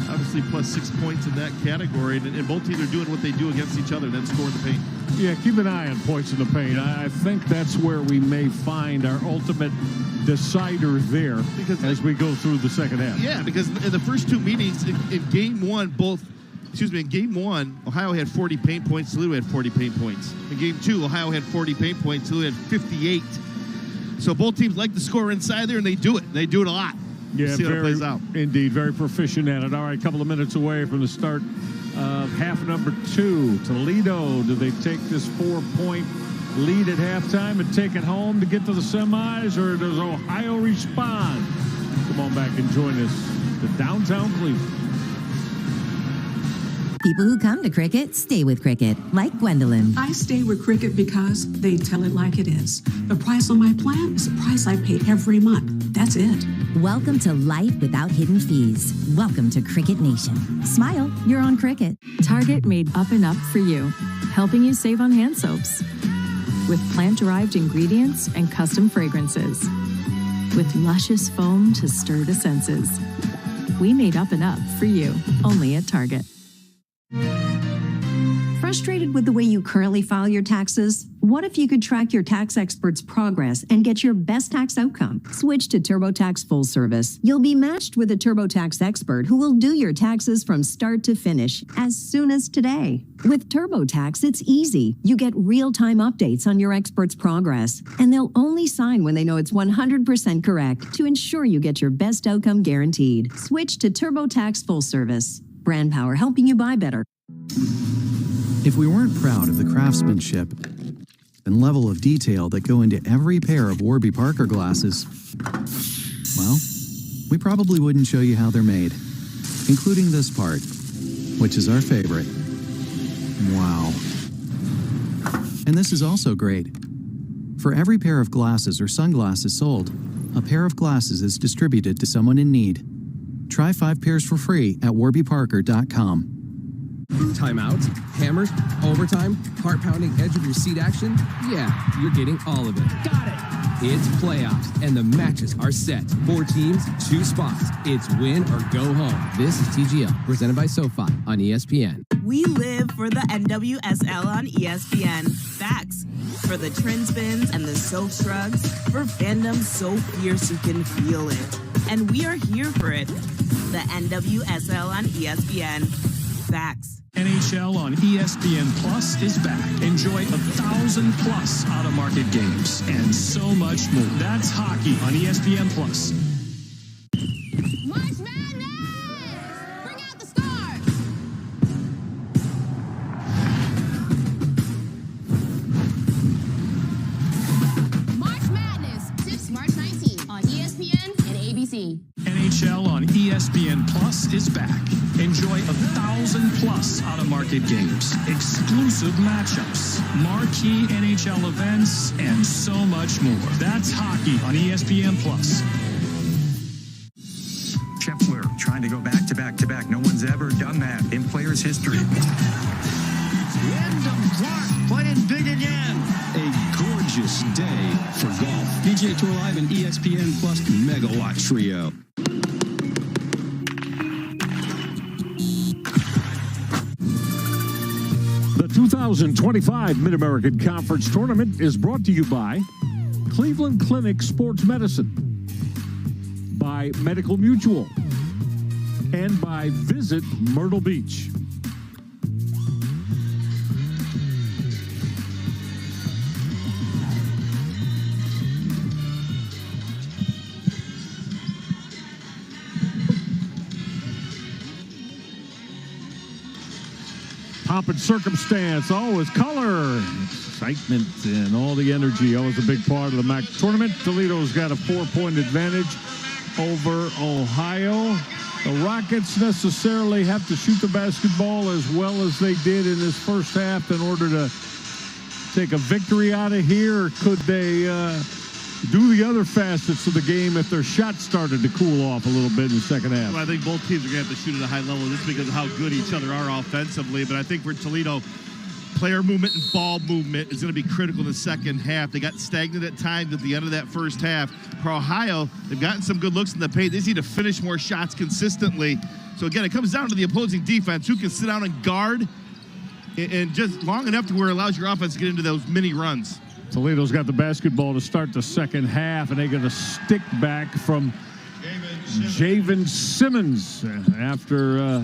S16: obviously plus 6 points in that category. And both teams are doing what they do against each other, then scoring the paint.
S1: Yeah, keep an eye on points in the paint. I think that's where we may find our ultimate decider there as we go through the second half.
S16: Yeah, because in the first 2 meetings, in game one, in game 1, Ohio had 40 paint points, Toledo had 40 paint points. In game 2, Ohio had 40 paint points, Toledo had 58. So both teams like to score inside there, and they do it. They do it a lot.
S1: Yeah,
S16: see how it plays out.
S1: Indeed, very proficient at it. All right, a couple of minutes away from the start of half number 2. Toledo, do they take this 4-point lead at halftime and take it home to get to the semis, or does Ohio respond? Come on back and join us to downtown Cleveland.
S3: People who come to Cricket stay with Cricket, like Gwendolyn.
S10: I stay with Cricket because they tell it like it is. The price on my plan is the price I pay every month. That's it.
S3: Welcome to life without hidden fees. Welcome to Cricket Nation. Smile, you're on Cricket.
S12: Target made up and up for you, helping you save on hand soaps. With plant-derived ingredients and custom fragrances. With luscious foam to stir the senses. We made up and up for you, only at Target.
S13: Frustrated with the way you currently file your taxes? What if you could track your tax expert's progress and get your best tax outcome? Switch to TurboTax Full Service. You'll be matched with a TurboTax expert who will do your taxes from start to finish as soon as today. With TurboTax, it's easy. You get real-time updates on your expert's progress, and they'll only sign when they know it's 100% correct to ensure you get your best outcome guaranteed. Switch to TurboTax Full Service. Brand power helping you buy better.
S14: If we weren't proud of the craftsmanship and level of detail that go into every pair of Warby Parker glasses, well, we probably wouldn't show you how they're made, including this part, which is our favorite. Wow. And this is also great. For every pair of glasses or sunglasses sold, a pair of glasses is distributed to someone in need. Try 5 pairs for free at warbyparker.com.
S9: Timeouts, hammers, overtime, heart-pounding edge of your seat action? Yeah, you're getting all of it. Got it! It's playoffs, and the matches are set. 4 teams, 2 spots. It's win or go home. This is TGL, presented by SoFi on ESPN.
S8: We live for the NWSL on ESPN. Facts. For the trend spins and the soap shrugs. For fandom so fierce you can feel it. And we are here for it. The NWSL on ESPN. Facts.
S25: NHL on ESPN Plus is back. Enjoy 1,000+ out-of-market games and so much more. That's hockey on ESPN Plus.
S15: March Madness! Bring out the stars! March Madness, 6 March 19 on ESPN and ABC.
S25: NHL on ESPN Plus is back. Enjoy 1,000+ out-of-market games, exclusive matchups, marquee NHL events, and so much more. That's hockey on ESPN Plus.
S17: Scheffler trying to go back-to-back-to-back. No one's ever done that in players' history.
S24: Wyndham Clark playing big again. A gorgeous day for golf. PGA Tour Live and ESPN Plus Megawatt Trio.
S1: The 2025 Mid-American Conference Tournament is brought to you by Cleveland Clinic Sports Medicine, by Medical Mutual, and by Visit Myrtle Beach. Pomp and circumstance, always color, excitement, and all the energy. Always a big part of the MAC tournament. Toledo's got a 4-point advantage over Ohio. The Rockets necessarily have to shoot the basketball as well as they did in this first half in order to take a victory out of here. Or could they do the other facets of the game if their shots started to cool off a little bit in the second half?
S16: Well, I think both teams are going to have to shoot at a high level just because of how good each other are offensively. But I think for Toledo, player movement and ball movement is going to be critical in the second half. They got stagnant at times at the end of that first half. For Ohio, they've gotten some good looks in the paint. They just need to finish more shots consistently. So, again, it comes down to the opposing defense, who can sit down and guard and just long enough to where it allows your offense to get into those mini runs.
S1: Toledo's got the basketball to start the second half, and they get a stick back from Javen Simmons after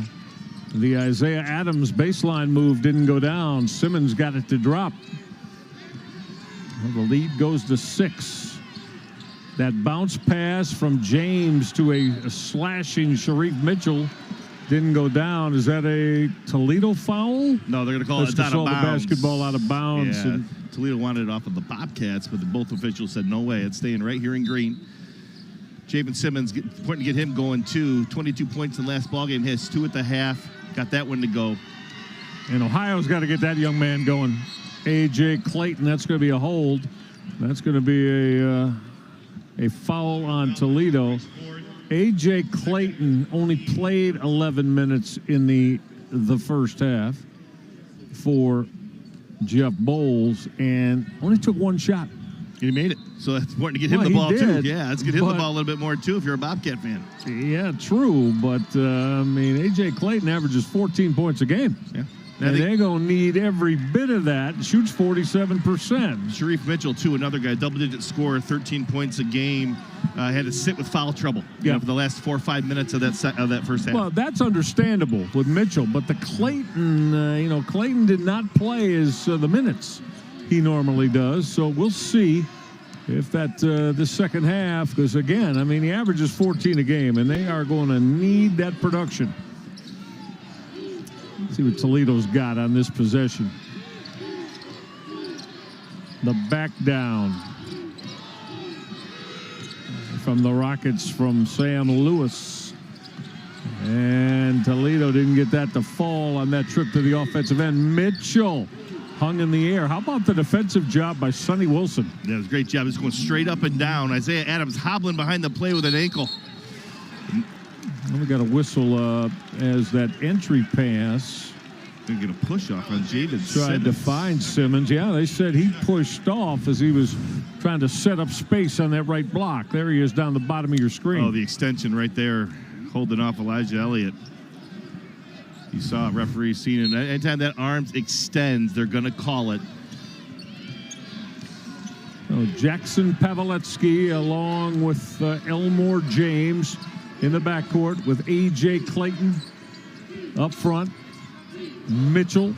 S1: the Isaiah Adams baseline move didn't go down. Simmons got it to drop. Well, the lead goes to 6. That bounce pass from James to a slashing Sharif Mitchell didn't go down. Is that a Toledo foul?
S16: No, they're going to call it out of bounds.
S1: The basketball out of bounds.
S16: Yeah, Toledo wanted it off of the Bobcats, but both officials said no way. It's staying right here in green. Javen Simmons, important to get him going too. 22 points in the last ballgame. Has 2 at the half. Got that one to go.
S1: And Ohio's got to get that young man going. A.J. Clayton, that's going to be a hold. That's going to be a foul on Toledo. A.J. Clayton only played 11 minutes in the first half for Jeff Bowles and only took one shot.
S16: He made it. So that's important to get him the ball, too. Yeah, let's get him the ball a little bit more, too, if you're a Bobcat fan.
S1: Yeah, true. But, A.J. Clayton averages 14 points a game.
S16: Yeah.
S1: And they're going to need every bit of that. Shoots 47%.
S16: Sharif Mitchell, too, another guy, double-digit scorer, 13 points a game. Had to sit with foul trouble for the last 4 or 5 minutes of that first half.
S1: Well, that's understandable with Mitchell. But the Clayton, Clayton did not play the minutes he normally does. So we'll see if that the second half, because, again, he averages 14 a game, and they are going to need that production. See what Toledo's got on this possession. The back down from the Rockets from Sam Lewis. And Toledo didn't get that to fall on that trip to the offensive end. Mitchell hung in the air. How about the defensive job by Sonny Wilson?
S16: Yeah, it was a great job. He's going straight up and down. Isaiah Adams hobbling behind the play with an ankle.
S1: And we got a whistle as that entry pass.
S16: They're going to push off on Jaden Simmons.
S1: Tried to find Simmons. Yeah, they said he pushed off as he was trying to set up space on that right block. There he is down the bottom of your screen.
S16: Oh, the extension right there, holding off Elijah Elliott. You saw a referee seen it. Anytime that arm extends, they're going to call it.
S1: Oh, Jackson Pavletsky along with Elmore James in the backcourt with A.J. Clayton up front. Mitchell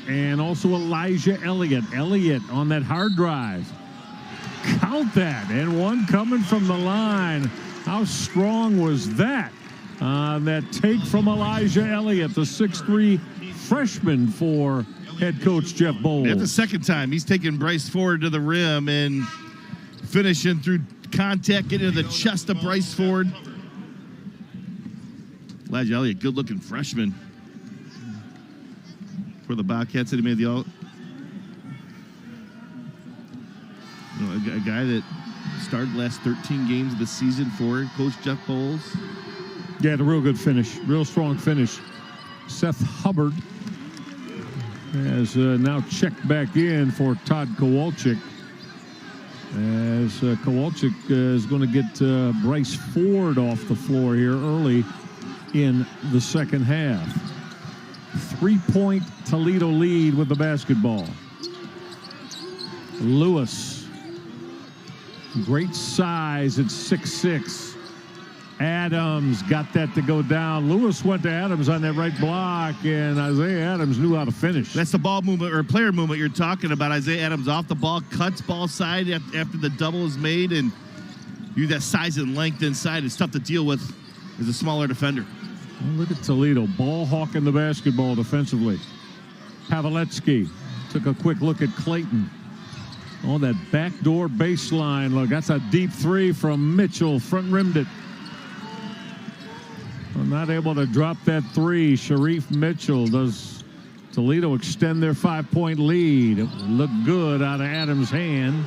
S1: and also Elijah Elliott. Elliott on that hard drive. Count that. And one coming from the line. How strong was that? That take from Elijah Elliott, the 6'3" freshman for head coach Jeff Bowles.
S16: That's the second time he's taken Bryce Ford to the rim and finishing through contact, getting into the chest of Bryce Ford. Elijah Elliott, good-looking freshman for the Bobcats that he made the all. A guy that started the last 13 games of the season for Coach Jeff Bowles.
S1: Yeah, a real good finish, real strong finish. Seth Hubbard has now checked back in for Todd Kowalczyk. As Kowalczyk is going to get Bryce Ford off the floor here early in the second half. 3-point Toledo lead with the basketball. Lewis, great size at 6'6". Adams got that to go down. Lewis went to Adams on that right block, and Isaiah Adams knew how to finish.
S16: That's the ball movement or player movement you're talking about. Isaiah Adams off the ball, cuts ball side after the double is made, and you that size and length inside. It's tough to deal with as a smaller defender.
S1: Well, look at Toledo, ball hawking the basketball defensively. Pavletsky took a quick look at Clayton. Oh, that backdoor baseline look. That's a deep three from Mitchell, front rimmed it. Well, not able to drop that three. Sharif Mitchell. Does Toledo extend their 5-point lead? It looked good out of Adams' hand.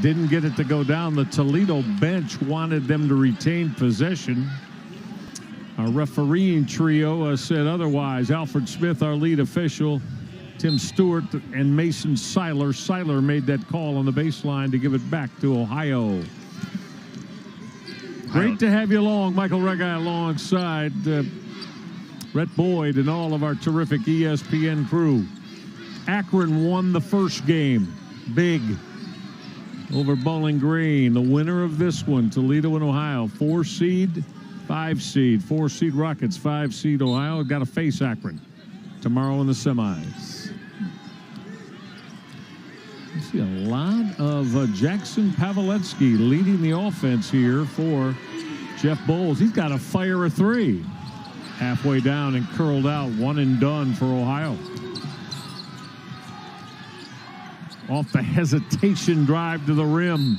S1: Didn't get it to go down. The Toledo bench wanted them to retain possession. Our refereeing trio said otherwise. Alfred Smith, our lead official, Tim Stewart, and Mason Seiler. Seiler made that call on the baseline to give it back to Ohio. Great to have you along, Michael Regai, alongside Rhett Boyd and all of our terrific ESPN crew. Akron won the first game, big, over Bowling Green. The winner of this one, Toledo and Ohio, 4-seed, 5-seed, 4-seed Rockets, 5-seed Ohio. Got to face Akron tomorrow in the semis. You see a lot of Jackson Pavletsky leading the offense here for Jeff Bowles. He's got to fire a three. Halfway down and curled out, one and done for Ohio. Off the hesitation drive to the rim.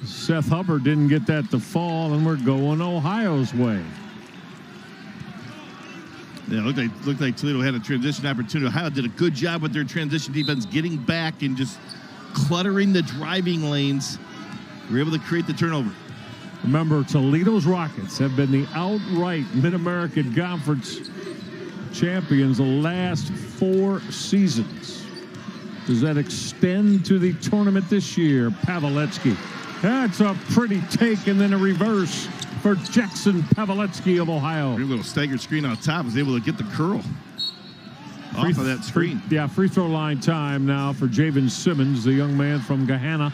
S1: Seth Hubbard didn't get that to fall, and we're going Ohio's way.
S16: Yeah, looked like Toledo had a transition opportunity. Ohio did a good job with their transition defense, getting back and just cluttering the driving lanes. They were able to create the turnover.
S1: Remember, Toledo's Rockets have been the outright Mid-American Conference champions the last 4 seasons. Does that extend to the tournament this year? Pavletsky. That's a pretty take, and then a reverse for Jackson Pavletsky of Ohio.
S16: A little staggered screen on top. Was able to get the curl off of that screen.
S1: Free throw line time now for Javen Simmons, the young man from Gahanna.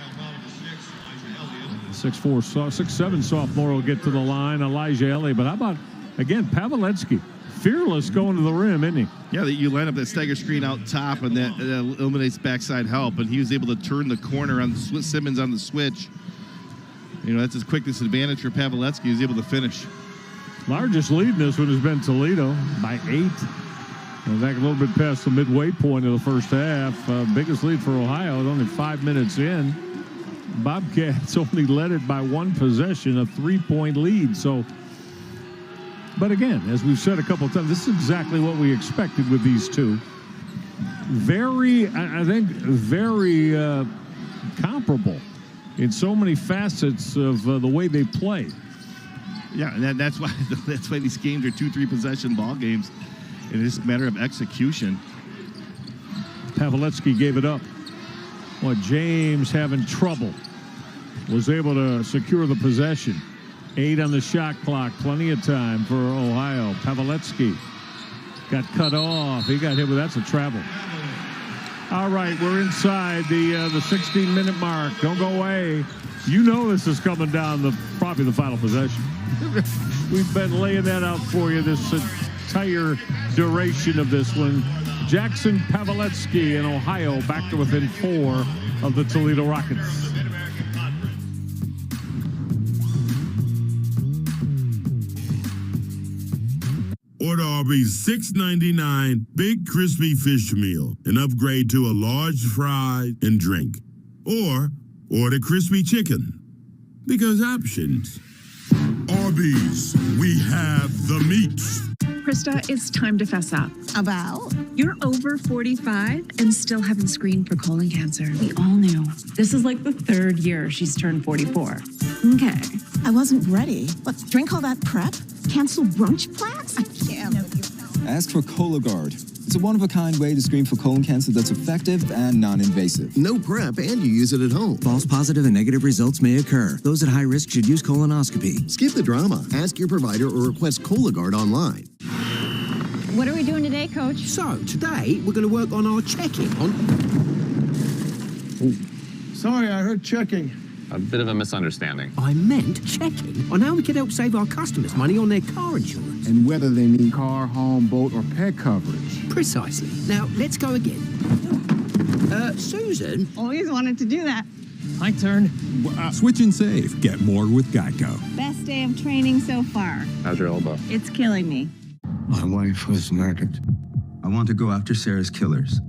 S1: 6'4", 6'7" sophomore will get to the line. Elijah Elliott. But how about, again, Pavletsky? Fearless going to the rim, isn't he?
S16: Yeah, you line up that stagger screen out top, and that eliminates backside help. And he was able to turn the corner on Simmons on the switch. You know, that's his quickness advantage for Pavletsky. He was able to finish.
S1: Largest lead in this one has been Toledo by 8. And back a little bit past the midway point of the first half. Biggest lead for Ohio is only 5 minutes in. Bobcats only led it by 1 possession, a 3-point lead. So, but again, as we've said a couple of times, this is exactly what we expected with these two. I think very comparable in so many facets of the way they play.
S16: Yeah, and that's why these games are 2-3 possession ball games. It is a matter of execution.
S1: Pavletsky gave it up. Well, James having trouble. Was able to secure the possession. 8 on the shot clock. Plenty of time for Ohio. Pavletsky got cut off. He got hit with that's a travel. All right, we're inside the 16-minute mark. Don't go away. You know this is coming down probably the final possession. We've been laying that out for you this entire duration of this one. Jackson Pavletsky in Ohio back to within 4 of the Toledo Rockets.
S11: Order Arby's $6.99 Big Crispy Fish Meal and upgrade to a large fry and drink. Or order crispy chicken. Because options. Arby's, we have the meats.
S18: Krista, it's time to fess up.
S19: About?
S18: You're over 45 and still haven't screened for colon cancer. We all knew. This is like the 3rd year she's turned 44.
S19: Okay. I wasn't ready. What, drink all that prep? Cancel brunch plans? I can't.
S20: Ask for Cologuard. It's a one-of-a-kind way to screen for colon cancer that's effective and non-invasive.
S21: No prep, and you use it at home.
S22: False positive and negative results may occur. Those at high risk should use colonoscopy.
S21: Skip the drama. Ask your provider or request Cologuard online.
S19: What are we doing today, Coach?
S23: So, today, we're going to work on our checking on...
S27: Sorry, I heard checking.
S28: A bit of a misunderstanding.
S23: I meant checking on how we can help save our customers money on their car insurance.
S29: And whether they need car, home, boat, or pet coverage.
S23: Precisely. Now, let's go again. Susan?
S19: Always wanted to do that.
S23: My turn.
S30: Switch and save. Get more with Geico.
S19: Best day of training so far.
S28: How's your elbow?
S19: It's killing me.
S29: My wife was murdered.
S21: I want to go after Sarah's killers.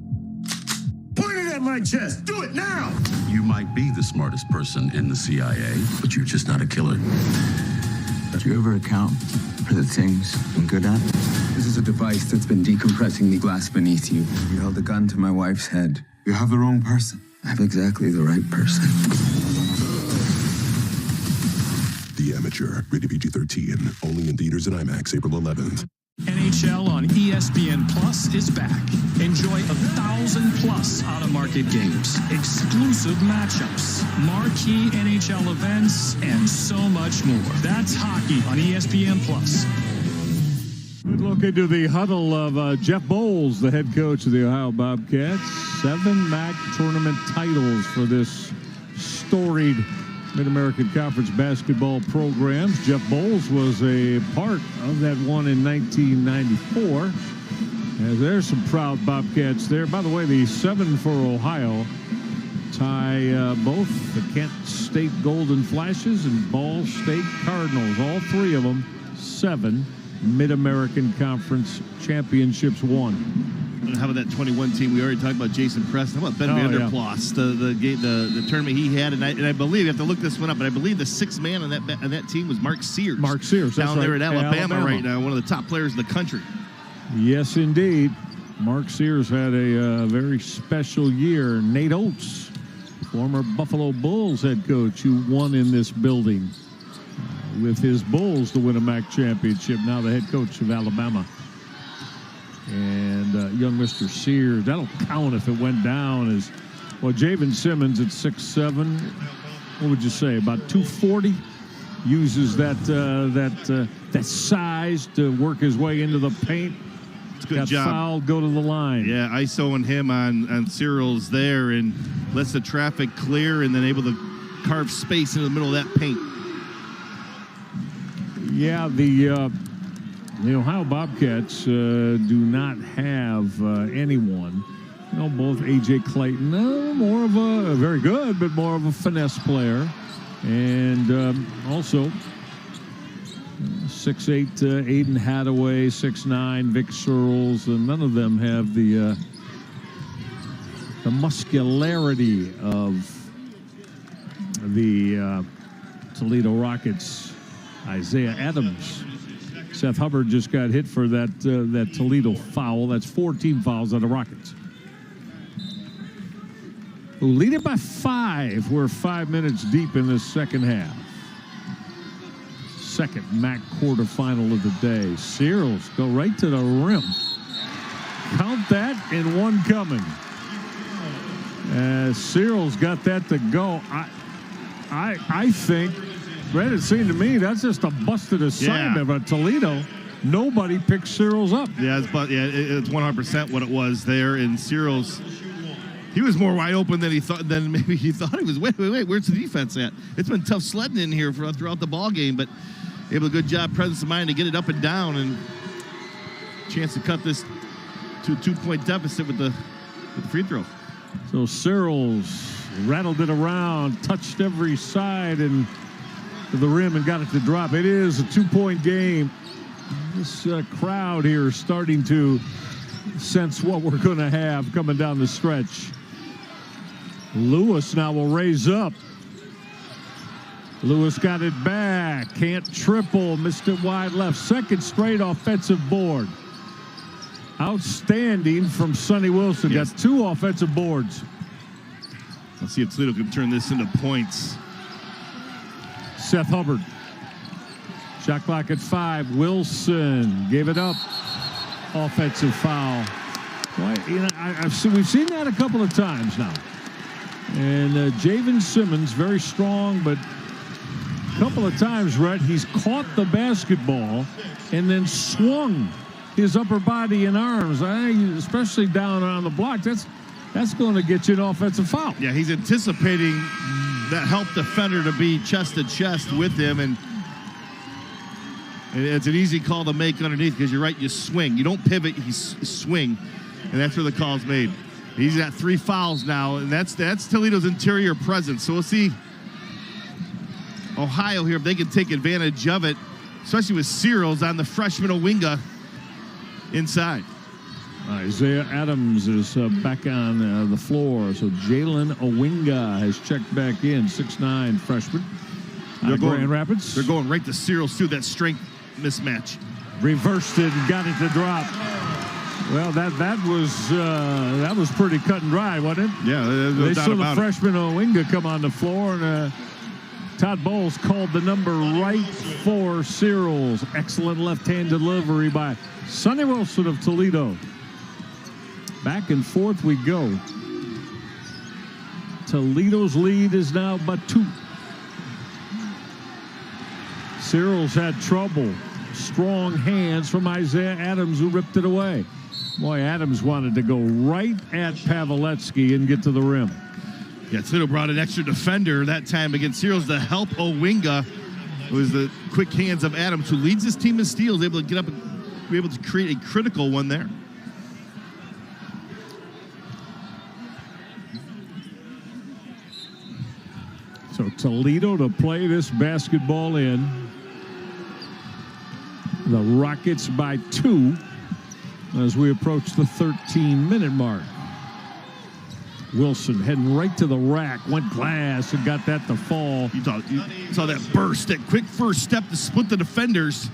S27: Point it at my chest. Do it now.
S31: You might be the smartest person in the CIA, but you're just not a killer.
S29: Do you ever account for the things I'm good at? This is a device that's been decompressing the glass beneath you.
S21: You held a gun to my wife's head.
S29: You have the wrong person.
S21: I have exactly the right person.
S33: The Amateur, rated PG-13, only in theaters and IMAX April 11th.
S25: NHL on ESPN Plus is back. Enjoy 1,000+ out-of-market games, exclusive matchups, marquee NHL events, and so much more. That's hockey on ESPN Plus.
S1: Good look into the huddle of Jeff Bowles, the head coach of the Ohio Bobcats. 7 MAC tournament titles for this storied Mid-American Conference basketball programs. Jeff Bowles was a part of that one in 1994. And there's some proud Bobcats there. By the way, the 7 for Ohio tie both the Kent State Golden Flashes and Ball State Cardinals. All 3 of them 7 Mid-American Conference championships won.
S16: How about that 21 team? We already talked about Jason Preston. How about Ben Vanderplas? Yeah. The tournament he had, and I believe, you have to look this one up, but I believe the 6th man on that team was Mark Sears.
S1: Mark Sears,
S16: down
S1: that's
S16: there
S1: right.
S16: at Alabama right now, one of the top players in the country.
S1: Yes, indeed. Mark Sears had a very special year. Nate Oates, former Buffalo Bulls head coach, who won in this building with his Bulls to win a MAC championship. Now the head coach of Alabama. And young Mr. Sears, that'll count if it went down. As well, Javen Simmons at 6'7", what would you say, about 240? Uses that size to work his way into the paint.
S16: It's a good
S1: Got
S16: job.
S1: Fouled, go to the line.
S16: Yeah, ISOing him on Cyril's there and lets the traffic clear and then able to carve space in the middle of that paint.
S1: Yeah, the Ohio Bobcats do not have anyone. You know, both A.J. Clayton, more of a very good, but more of a finesse player. And also 6'8", Aiden Hadaway, 6'9", Vic Searles, and none of them have the muscularity of the Toledo Rockets. Isaiah Adams. Seth Hubbard just got hit for that Toledo foul. That's 4 team fouls on the Rockets, who lead it by 5. We're 5 minutes deep in the second half. Second MAC quarterfinal of the day. Searles go right to the rim. Count that, and one coming. Searles got that to go. I think, Brad, it seemed to me that's just a busted assignment. But Toledo, nobody picked Searles up.
S16: Yeah, it's 100% what it was there. And Searles, he was more wide open than maybe he thought he was. Wait, where's the defense at? It's been tough sledding in here throughout the ball game, but able a good job, presence of mind to get it up and down, and chance to cut this to a 2-point deficit with the free throw.
S1: So Searles rattled it around, touched every side and to the rim and got it to drop. It is a 2-point game. This crowd here is starting to sense what we're going to have coming down the stretch. Lewis now will raise up. Lewis got it back. Can't triple. Missed it wide left. Second straight offensive board. Outstanding from Sonny Wilson.
S16: Yes.
S1: Got 2 offensive boards.
S16: Let's see if Toledo can turn this into points.
S1: Seth Hubbard. Shot clock at 5. Wilson gave it up. Offensive foul. Well, we've seen that a couple of times now. And Javen Simmons, very strong, but a couple of times, Rhett, he's caught the basketball and then swung his upper body and arms, especially down on the block. That's going to get you an offensive foul.
S16: Yeah, he's anticipating that help defender to be chest to chest with him, and it's an easy call to make underneath because you're right, you swing. You don't pivot, you swing, and that's where the call's made. He's got 3 fouls now, and that's Toledo's interior presence. So we'll see Ohio here if they can take advantage of it, especially with Searles on the freshman Owinga inside.
S1: Isaiah Adams is back on the floor. So Jalen Owinga has checked back in, 6'9" freshman. Grand Rapids.
S16: They're going right to Searles through that strength mismatch.
S1: Reversed it and got it to drop. Well, that was pretty cut and dry, wasn't it?
S16: Yeah,
S1: they saw the freshman Owinga come on the floor, and Todd Bowles called the number right for Searles. Excellent left-hand delivery by Sonny Wilson of Toledo. Back and forth we go. Toledo's lead is now but 2. Searles had trouble. Strong hands from Isaiah Adams, who ripped it away. Boy, Adams wanted to go right at Pavletsky and get to the rim.
S16: Yeah, Toledo brought an extra defender that time against Searles to help Owinga. It was the quick hands of Adams, who leads his team in steals, able to get up and be able to create a critical one there.
S1: So Toledo to play this basketball in. The Rockets by 2 as we approach the 13-minute mark. Wilson heading right to the rack, went glass and got that to fall.
S16: You saw that burst, that quick first step to split the defenders.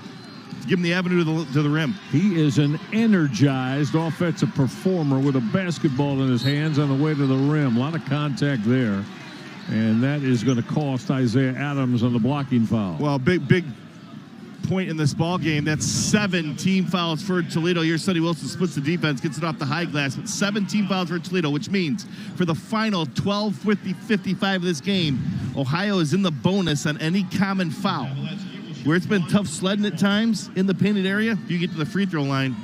S16: give him the avenue to the rim.
S1: He is an energized offensive performer with a basketball in his hands on the way to the rim. A lot of contact there. And that is going to cost Isaiah Adams on the blocking foul.
S16: Well, big point in this ball game. That's 7 team fouls for Toledo. Here, Sonny Wilson splits the defense, gets it off the high glass, but 7 team fouls for Toledo, which means for the final 12:55 of this game, Ohio is in the bonus on any common foul. Where it's been tough sledding at times in the painted area, if you get to the free throw line,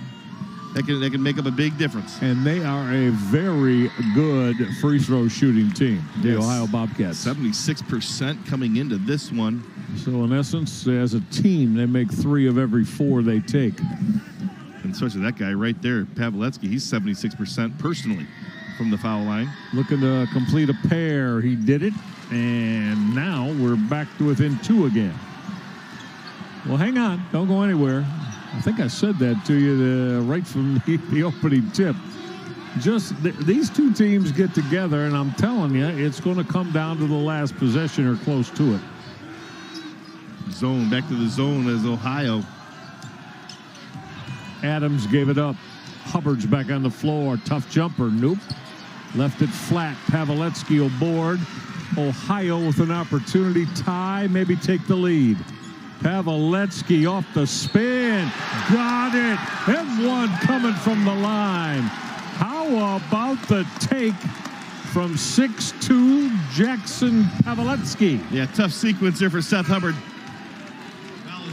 S16: that can make up a big difference.
S1: And they are a very good free throw shooting team, the Ohio Bobcats.
S16: 76% coming into this one.
S1: So in essence, as a team, they make 3 of every 4 they take.
S16: And especially that guy right there, Pavletsky, he's 76% personally from the foul line.
S1: Looking to complete a pair. He did it. And now we're back to within 2 again. Well, hang on. Don't go anywhere. I think I said that to you right from the opening tip. Just these 2 teams get together, and I'm telling you, it's going to come down to the last possession or close to it.
S16: Zone, back to the zone as Ohio.
S1: Adams gave it up. Hubbard's back on the floor. Tough jumper. Nope. Left it flat. Pavletsky will board. Ohio with an opportunity. Tie, maybe take the lead. Pavletsky off the spin. Got it. And one coming from the line. How about the take from 6'2" Jackson Pavletsky?
S16: Yeah, tough sequence there for Seth Hubbard.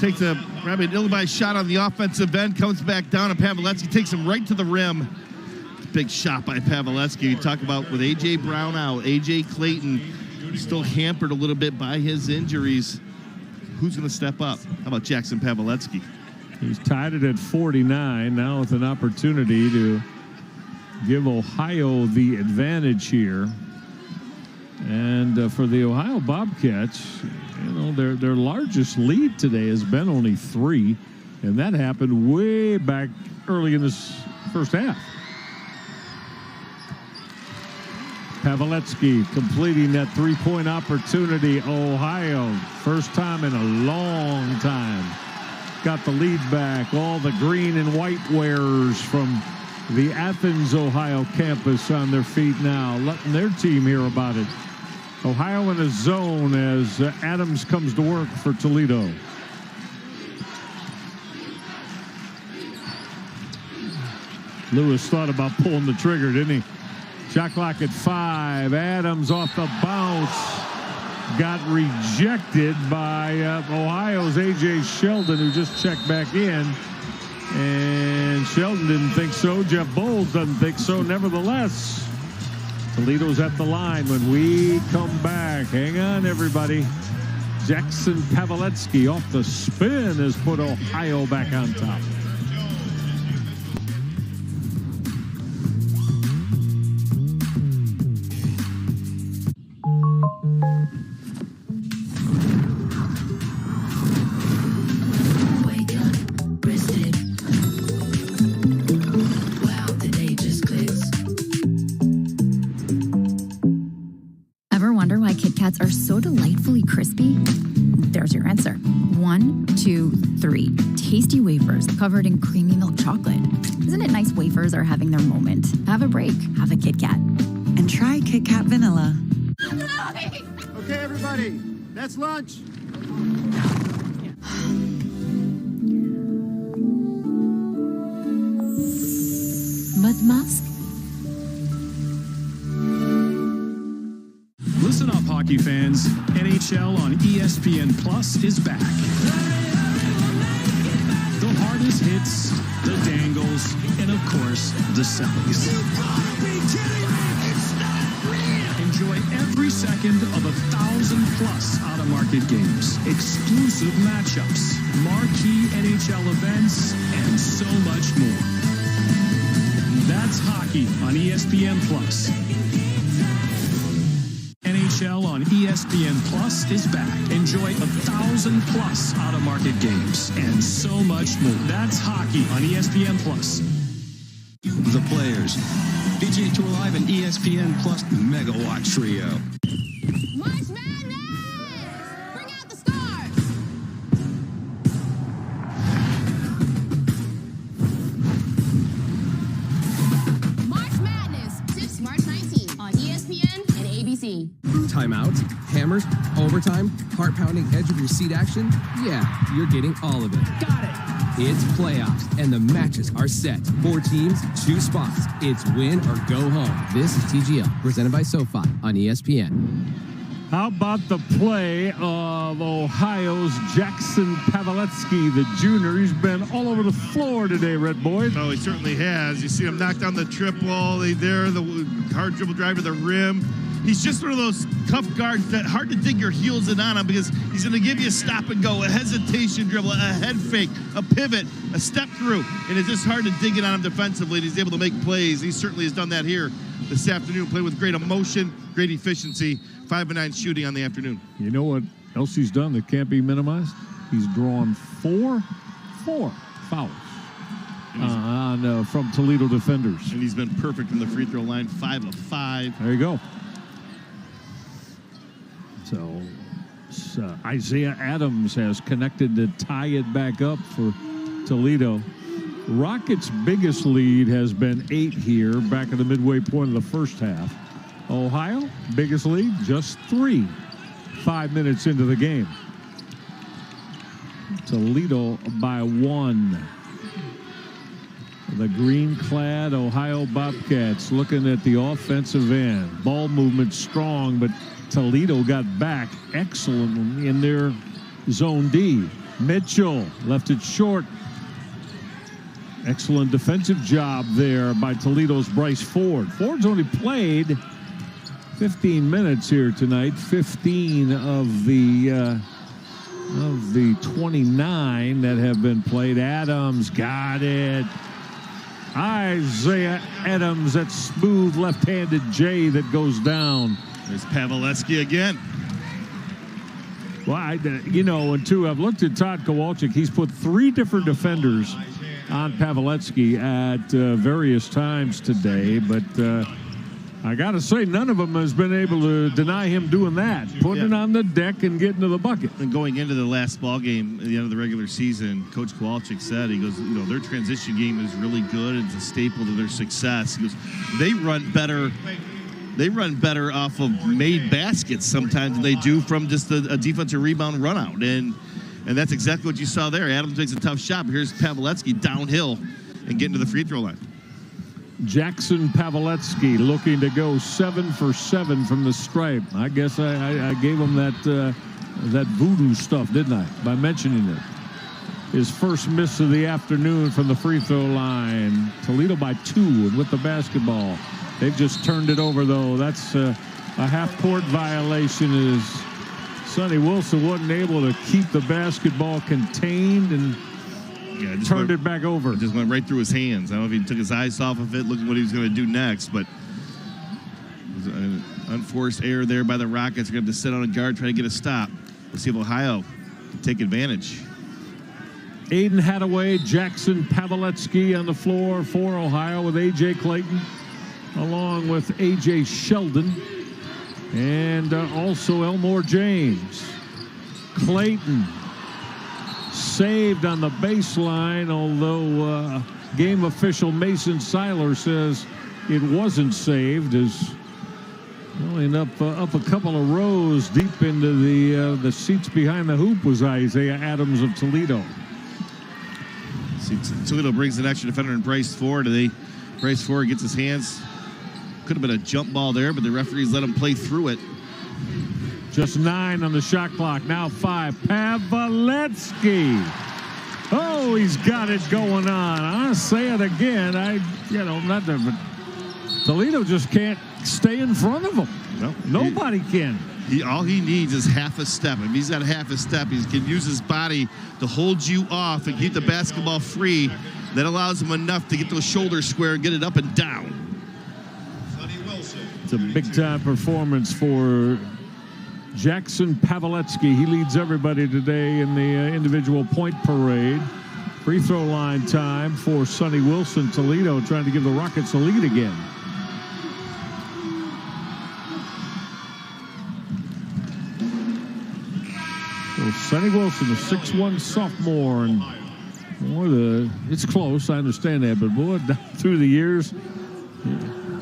S16: Takes a rabid Illinois shot on the offensive end, comes back down, and Pavletsky takes him right to the rim. Big shot by Pavletsky. You talk about with A.J. Brown out, A.J. Clayton still hampered a little bit by his injuries. Who's going to step up? How about Jackson Pavletsky?
S1: He's tied it at 49 now with an opportunity to give Ohio the advantage here. And for the Ohio Bobcats, you know, their largest lead today has been only 3, and that happened way back early in this first half. Pavletsky completing that 3-point opportunity. Ohio, first time in a long time, got the lead back. All the green and white wearers from the Athens, Ohio campus on their feet now, letting their team hear about it. Ohio in a zone as Adams comes to work for Toledo. Lewis thought about pulling the trigger, didn't he? Shot clock at 5. Adams off the bounce. Got rejected by Ohio's A.J. Sheldon, who just checked back in. And Sheldon didn't think so. Jeff Bowles doesn't think so. Nevertheless, Toledo's at the line when we come back. Hang on, everybody. Jackson Pavletsky off the spin has put Ohio back on top.
S2: Are so delightfully crispy? There's your answer. 1, 2, 3. Tasty wafers covered in creamy milk chocolate. Isn't it nice wafers are having their moment? Have a break. Have a Kit Kat.
S18: And try Kit Kat Vanilla.
S27: Okay, everybody, that's lunch.
S2: Mud mask?
S25: Listen up, hockey fans. NHL on ESPN Plus is back. The hardest hits, the dangles, and of course, the sellies. Enjoy every second of 1,000+ out-of-market games, exclusive matchups, marquee NHL events, and so much more. That's hockey on ESPN Plus. NHL on ESPN Plus is back. Enjoy 1,000+ out-of-market games and so much more. That's hockey on ESPN Plus.
S24: The players. PGA Tour Live and ESPN Plus Megawatt Trio.
S15: March Madness! Bring out the stars!
S3: Timeouts, hammers, overtime, heart-pounding edge-of-your-seat action? Yeah, you're getting all of it. Got it! It's playoffs, and the matches are set. 4 teams, 2 spots. It's win or go home. This is TGL, presented by SoFi on ESPN.
S1: How about the play of Ohio's Jackson Pawelski, the junior? He's been all over the floor today, Red Boy.
S16: Oh, he certainly has. You see him knock down the triple. The hard dribble drive to the rim. He's just one of those tough guards that hard to dig your heels in on him because he's going to give you a stop and go, a hesitation dribble, a head fake, a pivot, a step through. And it's just hard to dig it on him defensively. And he's able to make plays. He certainly has done that here this afternoon. Played with great emotion, great efficiency. 5-9 shooting on the afternoon.
S1: You know what else he's done that can't be minimized? He's drawn four fouls from Toledo defenders.
S16: And he's been perfect from the free throw line, 5 of 5.
S1: There you go. So Isaiah Adams has connected to tie it back up for Toledo. Rockets' biggest lead has been 8 here, back at the midway point of the first half. Ohio, biggest lead, just 3, 5 minutes into the game. Toledo by 1. The green-clad Ohio Bobcats looking at the offensive end. Ball movement strong, but Toledo got back excellent in their zone D. Mitchell left it short. Excellent defensive job there by Toledo's Bryce Ford. Ford's only played 15 minutes here tonight. 15 of the 29 that have been played. Adams got it. Isaiah Adams, that smooth left-handed J that goes down.
S16: There's Pawelski again.
S1: Well, I've looked at Todd Kowalczyk. He's put 3 different defenders on Pawelski at various times today, but I got to say, none of them has been able to deny him doing that, putting it on the deck and getting to the bucket.
S16: And going into the last ball game at the end of the regular season, Coach Kowalczyk said, he goes, their transition game is really good. It's a staple to their success. He goes, they run better off of made baskets sometimes than they do from just a defensive rebound run out. And that's exactly what you saw there. Adams makes a tough shot, but here's Pawelski downhill and getting to the free throw line.
S1: Jackson Pawelski looking to go 7 for 7 from the stripe. I guess I gave him that voodoo stuff, didn't I, by mentioning it. His first miss of the afternoon from the free throw line. Toledo by 2 and with the basketball. They've just turned it over, though. That's a half-court violation as Sonny Wilson wasn't able to keep the basketball contained and turned it back over.
S16: It just went right through his hands. I don't know if he took his eyes off of it, looking what he was going to do next, but it was an unforced error there by the Rockets. They're going to have to sit on a guard, try to get a stop. We'll see if Ohio can take advantage.
S1: Aiden Hadaway, Jackson Pawelski on the floor for Ohio with A.J. Clayton, along with A.J. Sheldon, and also Elmore James. Clayton saved on the baseline, although game official Mason Seiler says it wasn't saved, as only up a couple of rows deep into the seats behind the hoop was Isaiah Adams of Toledo.
S16: Toledo brings an extra defender in Bryce Ford. Bryce Ford gets his hands. Could have been a jump ball there, but the referees let him play through it.
S1: Just 9 on the shot clock. Now 5. Pawelski. Oh, he's got it going on. I'll say it again. Toledo just can't stay in front of him.
S16: No,
S1: nobody can.
S16: All he needs is half a step. If he's got half a step, he can use his body to hold you off and keep the basketball free. That allows him enough to get those shoulders square and get it up and down.
S1: It's a big-time performance for Jackson Pawelski. He leads everybody today in the individual point parade. Free throw line time for Sonny Wilson. Toledo trying to give the Rockets a lead again. So Sonny Wilson, a 6'1" sophomore, and it's close. I understand that, but boy, through the years,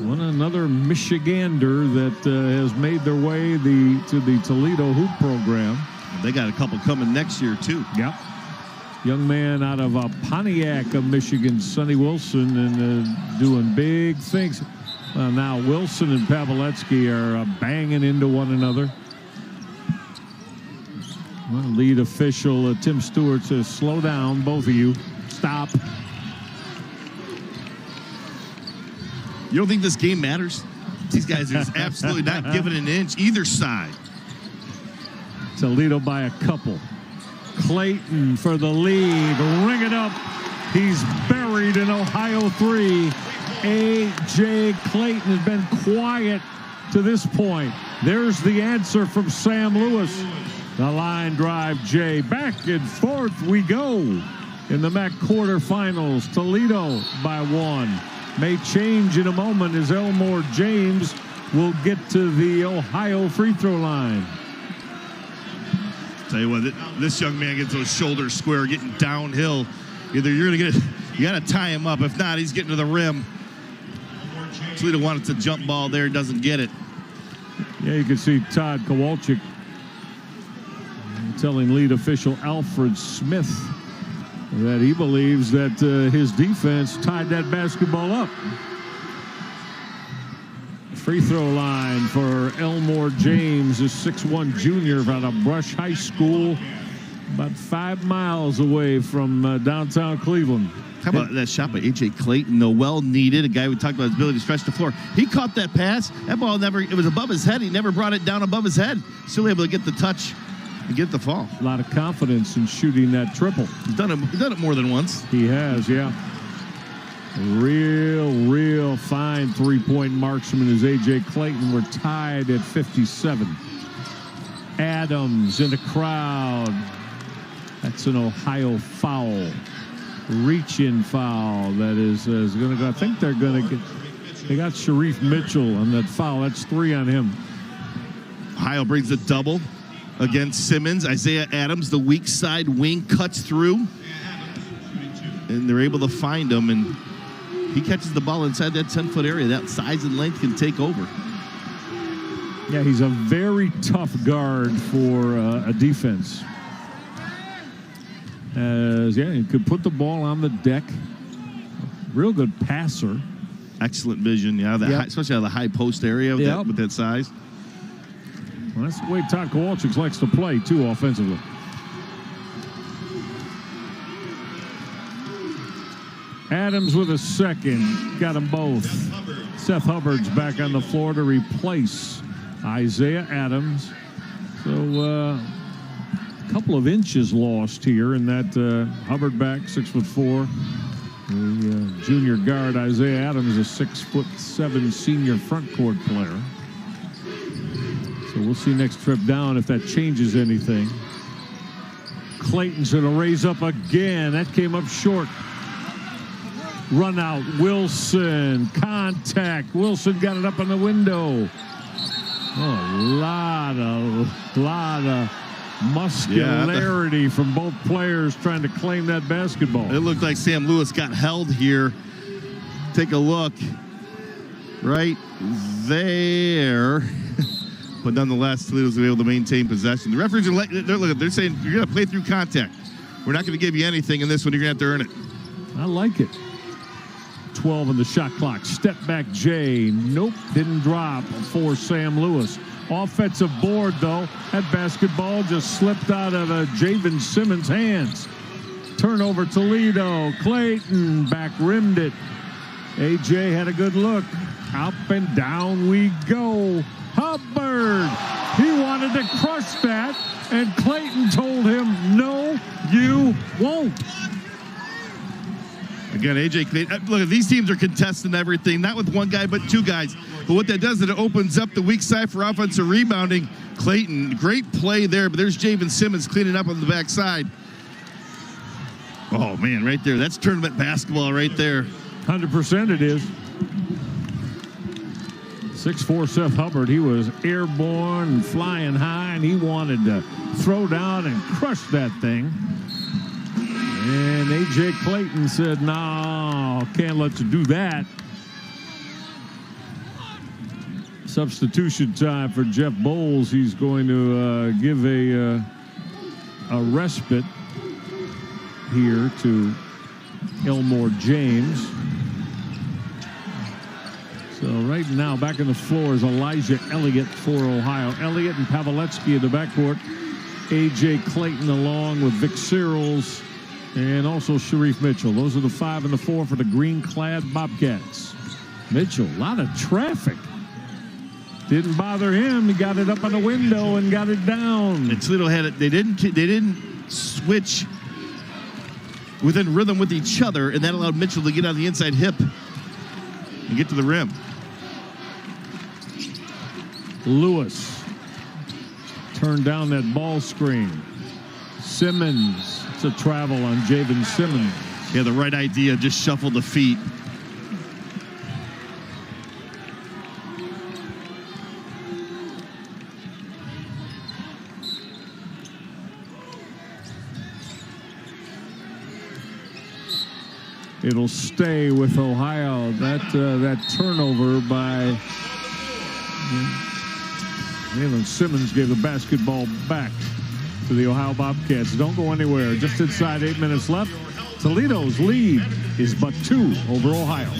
S1: Another Michigander that has made their way to the Toledo hoop program.
S16: They got a couple coming next year, too.
S1: Yep. Young man out of Pontiac of Michigan, Sonny Wilson, and doing big things. Now Wilson and Pavletsky are banging into one another. Well, lead official Tim Stewart says, slow down, both of you. Stop.
S16: You don't think this game matters? These guys are just absolutely not giving an inch either side.
S1: Toledo by a couple. Clayton for the lead. Ring it up. He's buried in Ohio 3. A.J. Clayton has been quiet to this point. There's the answer from Sam Lewis. The line drive, Jay. Back and forth we go in the MAC quarterfinals. Toledo by 1. May change in a moment as Elmore James will get to the Ohio free throw line.
S16: Tell you what, this young man gets those shoulders square, getting downhill. Either you're going to get it, you got to tie him up. If not, he's getting to the rim. Toledo wanted to jump ball there, doesn't get it.
S1: Yeah, you can see Todd Kowalczyk telling lead official Alfred Smith that he believes that his defense tied that basketball up. Free throw line for Elmore James, a 6'1 junior out of Brush High School, about 5 miles away from downtown Cleveland.
S16: How about that shot by A.J. Clayton, though? Well needed. A guy we talked about his ability to stretch the floor. He caught that pass. That ball it was above his head. He never brought it down above his head. Still able to get the touch and get the fall.
S1: A lot of confidence in shooting that triple.
S16: He's done it more than once.
S1: He has, yeah. Real fine three-point marksman is A.J. Clayton. We're tied at 57. Adams in the crowd. That's an Ohio foul. Reach-in foul. That is going to go. I think they're going to get. They got Sharif Mitchell on that foul. That's 3 on him.
S16: Ohio brings a double against Simmons. Isaiah Adams, the weak side wing, cuts through. And they're able to find him. And he catches the ball inside that 10-foot area. That size and length can take over.
S1: Yeah, he's a very tough guard for a defense. He could put the ball on the deck. Real good passer.
S16: Excellent vision, yeah. Especially out of the high post area with that size.
S1: Well, that's the way Todd Kowalczyk likes to play, too, offensively. Adams with a second. Got them both. Seth Hubbard's back on the floor to replace Isaiah Adams. So, a couple of inches lost here in that Hubbard back, 6'4". The junior guard Isaiah Adams, a 6'7" senior front court player. So we'll see next trip down if that changes anything. Clayton's going to raise up again. That came up short. Run out, Wilson, contact. Wilson got it up in the window. Oh, a lot of muscularity from both players trying to claim that basketball.
S16: It looked like Sam Lewis got held here. Take a look right there. But nonetheless, Toledo's able to maintain possession. The referees they're saying you're going to play through contact. We're not going to give you anything in this one. You're going to have to earn it.
S1: I like it. 12 on the shot clock. Step back, Jay. Nope, didn't drop for Sam Lewis. Offensive board, though. That basketball just slipped out of Javen Simmons' hands. Turnover, Toledo. Clayton back rimmed it. A.J. had a good look. Up and down we go. Hubbard. He wanted to crush that, and Clayton told him, no, you won't.
S16: Again, A.J. Clayton. Look, these teams are contesting everything, not with one guy, but two guys. But what that does is it opens up the weak side for offensive rebounding. Clayton, great play there, but there's Javen Simmons cleaning up on the backside. Oh, man, right there. That's tournament basketball right there.
S1: 100% it is. 6'4" Seth Hubbard. He was airborne and flying high, and he wanted to throw down and crush that thing. And A.J. Clayton said, no, can't let you do that. Substitution time for Jeff Bowles. He's going to give a respite here to Elmore James. So right now, back on the floor is Elijah Elliott for Ohio. Elliott and Pavletsky in the backcourt. A.J. Clayton along with Vic Searles and also Sharif Mitchell. Those are the 5 and the 4 for the green-clad Bobcats. Mitchell, a lot of traffic. Didn't bother him. He got it up on the window and got it down.
S16: And Toledo had it. They didn't switch within rhythm with each other, and that allowed Mitchell to get on the inside hip and get to the rim.
S1: Lewis turned down that ball screen. Simmons, it's a travel on Javen Simmons.
S16: Yeah, the right idea, just shuffle the feet.
S1: It'll stay with Ohio. That turnover by Jalen Simmons gave the basketball back to the Ohio Bobcats. Don't go anywhere. Just inside 8 minutes left. Toledo's lead is but 2 over Ohio.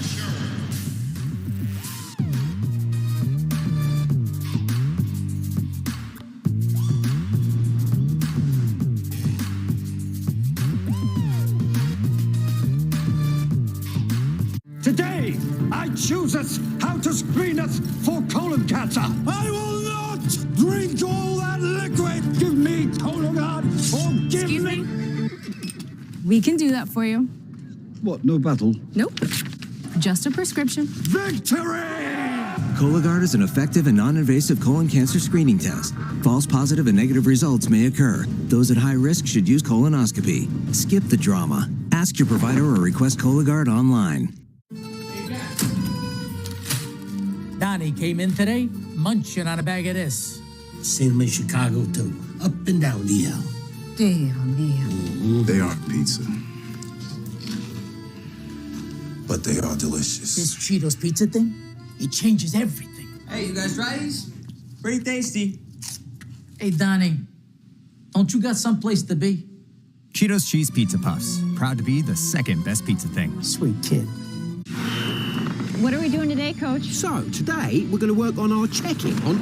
S27: Today, I choose us how to screen us for colon cancer. I will not drink all that liquid. Give me Toledo or give me...
S4: We can do that for you.
S24: What, no battle?
S4: Nope. Just a prescription.
S27: Victory!
S22: Cologuard is an effective and non-invasive colon cancer screening test. False positive and negative results may occur. Those at high risk should use colonoscopy. Skip the drama. Ask your provider or request Cologuard online.
S5: Donnie came in today, munching on a bag of this.
S27: Seen them in Chicago, too. Up and down the L.
S4: Damn.
S33: They aren't pizza, but they are delicious.
S5: This Cheetos pizza thing, it changes everything.
S6: Hey, you guys try these? Pretty tasty.
S5: Hey, Donnie, don't you got someplace to be?
S7: Cheetos Cheese Pizza Puffs. Proud to be the second best pizza thing.
S27: Sweet kid.
S4: What are we doing today, Coach?
S23: So, today, we're going to work on our checking on...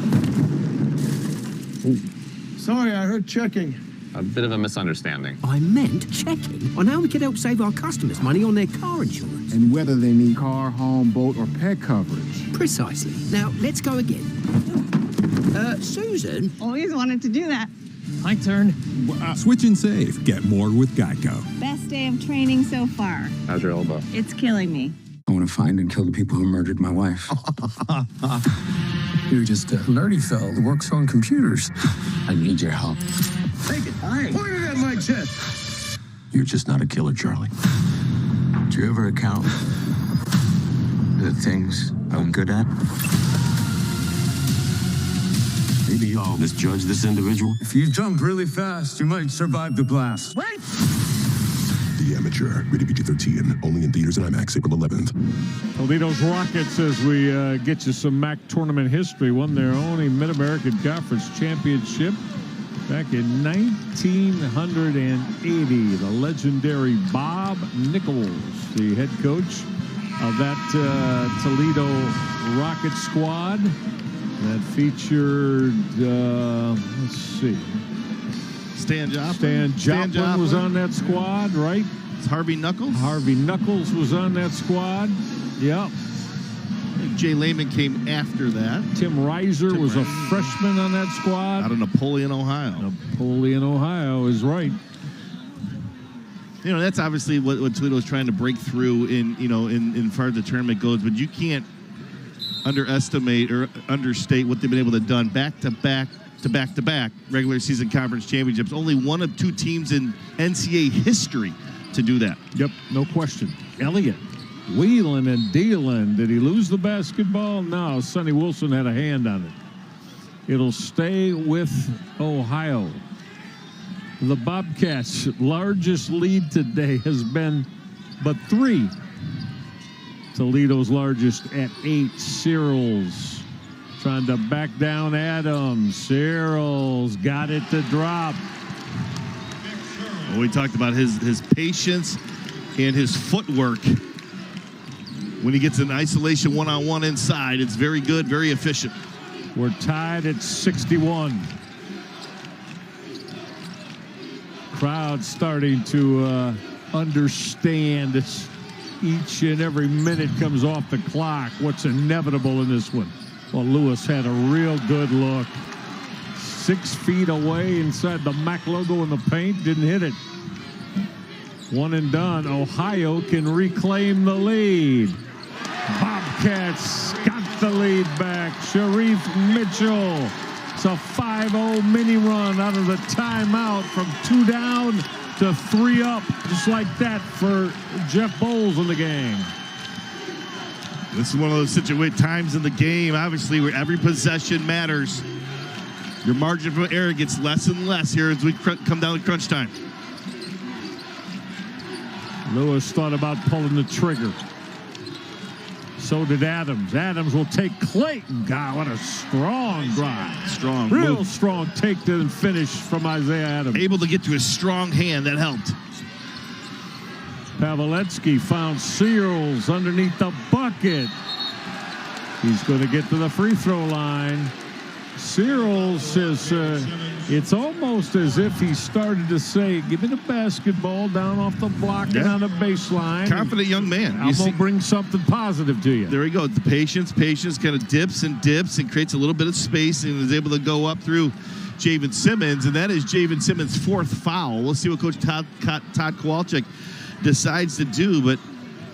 S27: Sorry, I heard checking.
S28: A bit of a misunderstanding.
S23: I meant checking on how we can help save our customers money on their car insurance.
S30: And whether they need car, home, boat, or pet coverage.
S23: Precisely. Now, let's go again. Susan?
S19: Always wanted to do that.
S5: My turn.
S30: Switch and save. Get more with Geico.
S19: Best day of training so far.
S28: How's your elbow?
S19: It's killing me.
S29: I want to find and kill the people who murdered my wife.
S24: You're just a nerdy fellow that works on computers.
S29: I need your help.
S27: Take it. Point it at my chest.
S31: You're just not a killer, Charlie.
S29: Do you ever account for the things I'm good at?
S31: Maybe y'all misjudge this individual.
S24: If you jump really fast, you might survive the blast.
S27: Wait!
S33: The Amateur, rated PG-13, only in theaters and IMAX April 11th.
S1: Toledo's Rockets, as we get you some MAC tournament history, won their only Mid-American Conference championship back in 1980. The legendary Bob Nichols, the head coach of that Toledo Rocket squad that featured, let's see.
S16: Stan Joplin
S1: Was on that squad, right?
S16: It's Harvey Knuckles.
S1: Harvey Knuckles was on that squad. Yep.
S16: Jay Lehman came after that.
S1: Tim Reiser was a freshman on that squad.
S16: Out of Napoleon, Ohio.
S1: Napoleon, Ohio is right.
S16: You know, that's obviously what Toledo is trying to break through in far as the tournament goes, but you can't underestimate or understate what they've been able to do back-to-back regular season conference championships. Only one of 2 teams in NCAA history to do that.
S1: Yep, no question. Elliott, wheeling and dealing. Did he lose the basketball? No, Sonny Wilson had a hand on it. It'll stay with Ohio. The Bobcats' largest lead today has been but 3. Toledo's largest at 8. Searles Trying to back down Adams. Cyril's got it to drop.
S16: Well, we talked about his patience and his footwork. When he gets in isolation one-on-one inside, it's very good, very efficient.
S1: We're tied at 61. Crowd starting to understand it's each and every minute comes off the clock. What's inevitable in this one? Well, Lewis had a real good look. 6 feet away inside the MAC logo in the paint. Didn't hit it. One and done. Ohio can reclaim the lead. Bobcats got the lead back. Sharif Mitchell. It's a 5-0 mini run out of the timeout from 2 down to 3 up. Just like that for Jeff Bowles in the game.
S16: This is one of those times in the game, obviously, where every possession matters. Your margin for error gets less and less here as we come down to crunch time.
S1: Lewis thought about pulling the trigger. So did Adams. Adams will take Clayton. God, what a strong drive.
S16: Strong.
S1: Real
S16: move.
S1: strong take to finish from Isaiah Adams.
S16: Able to get to his strong hand. That helped.
S1: Pavletsky found Seals underneath the bucket. He's going to get to the free throw line. Seals says it's almost as if he started to say, give me the basketball down off the block and on the baseline.
S16: Confident young man.
S1: I'm going to bring something positive to you.
S16: There we go. The patience kind of dips and creates a little bit of space and is able to go up through Javen Simmons. And that is Javen Simmons' 4th foul. We'll see what Coach Todd Kowalczyk decides to do. But,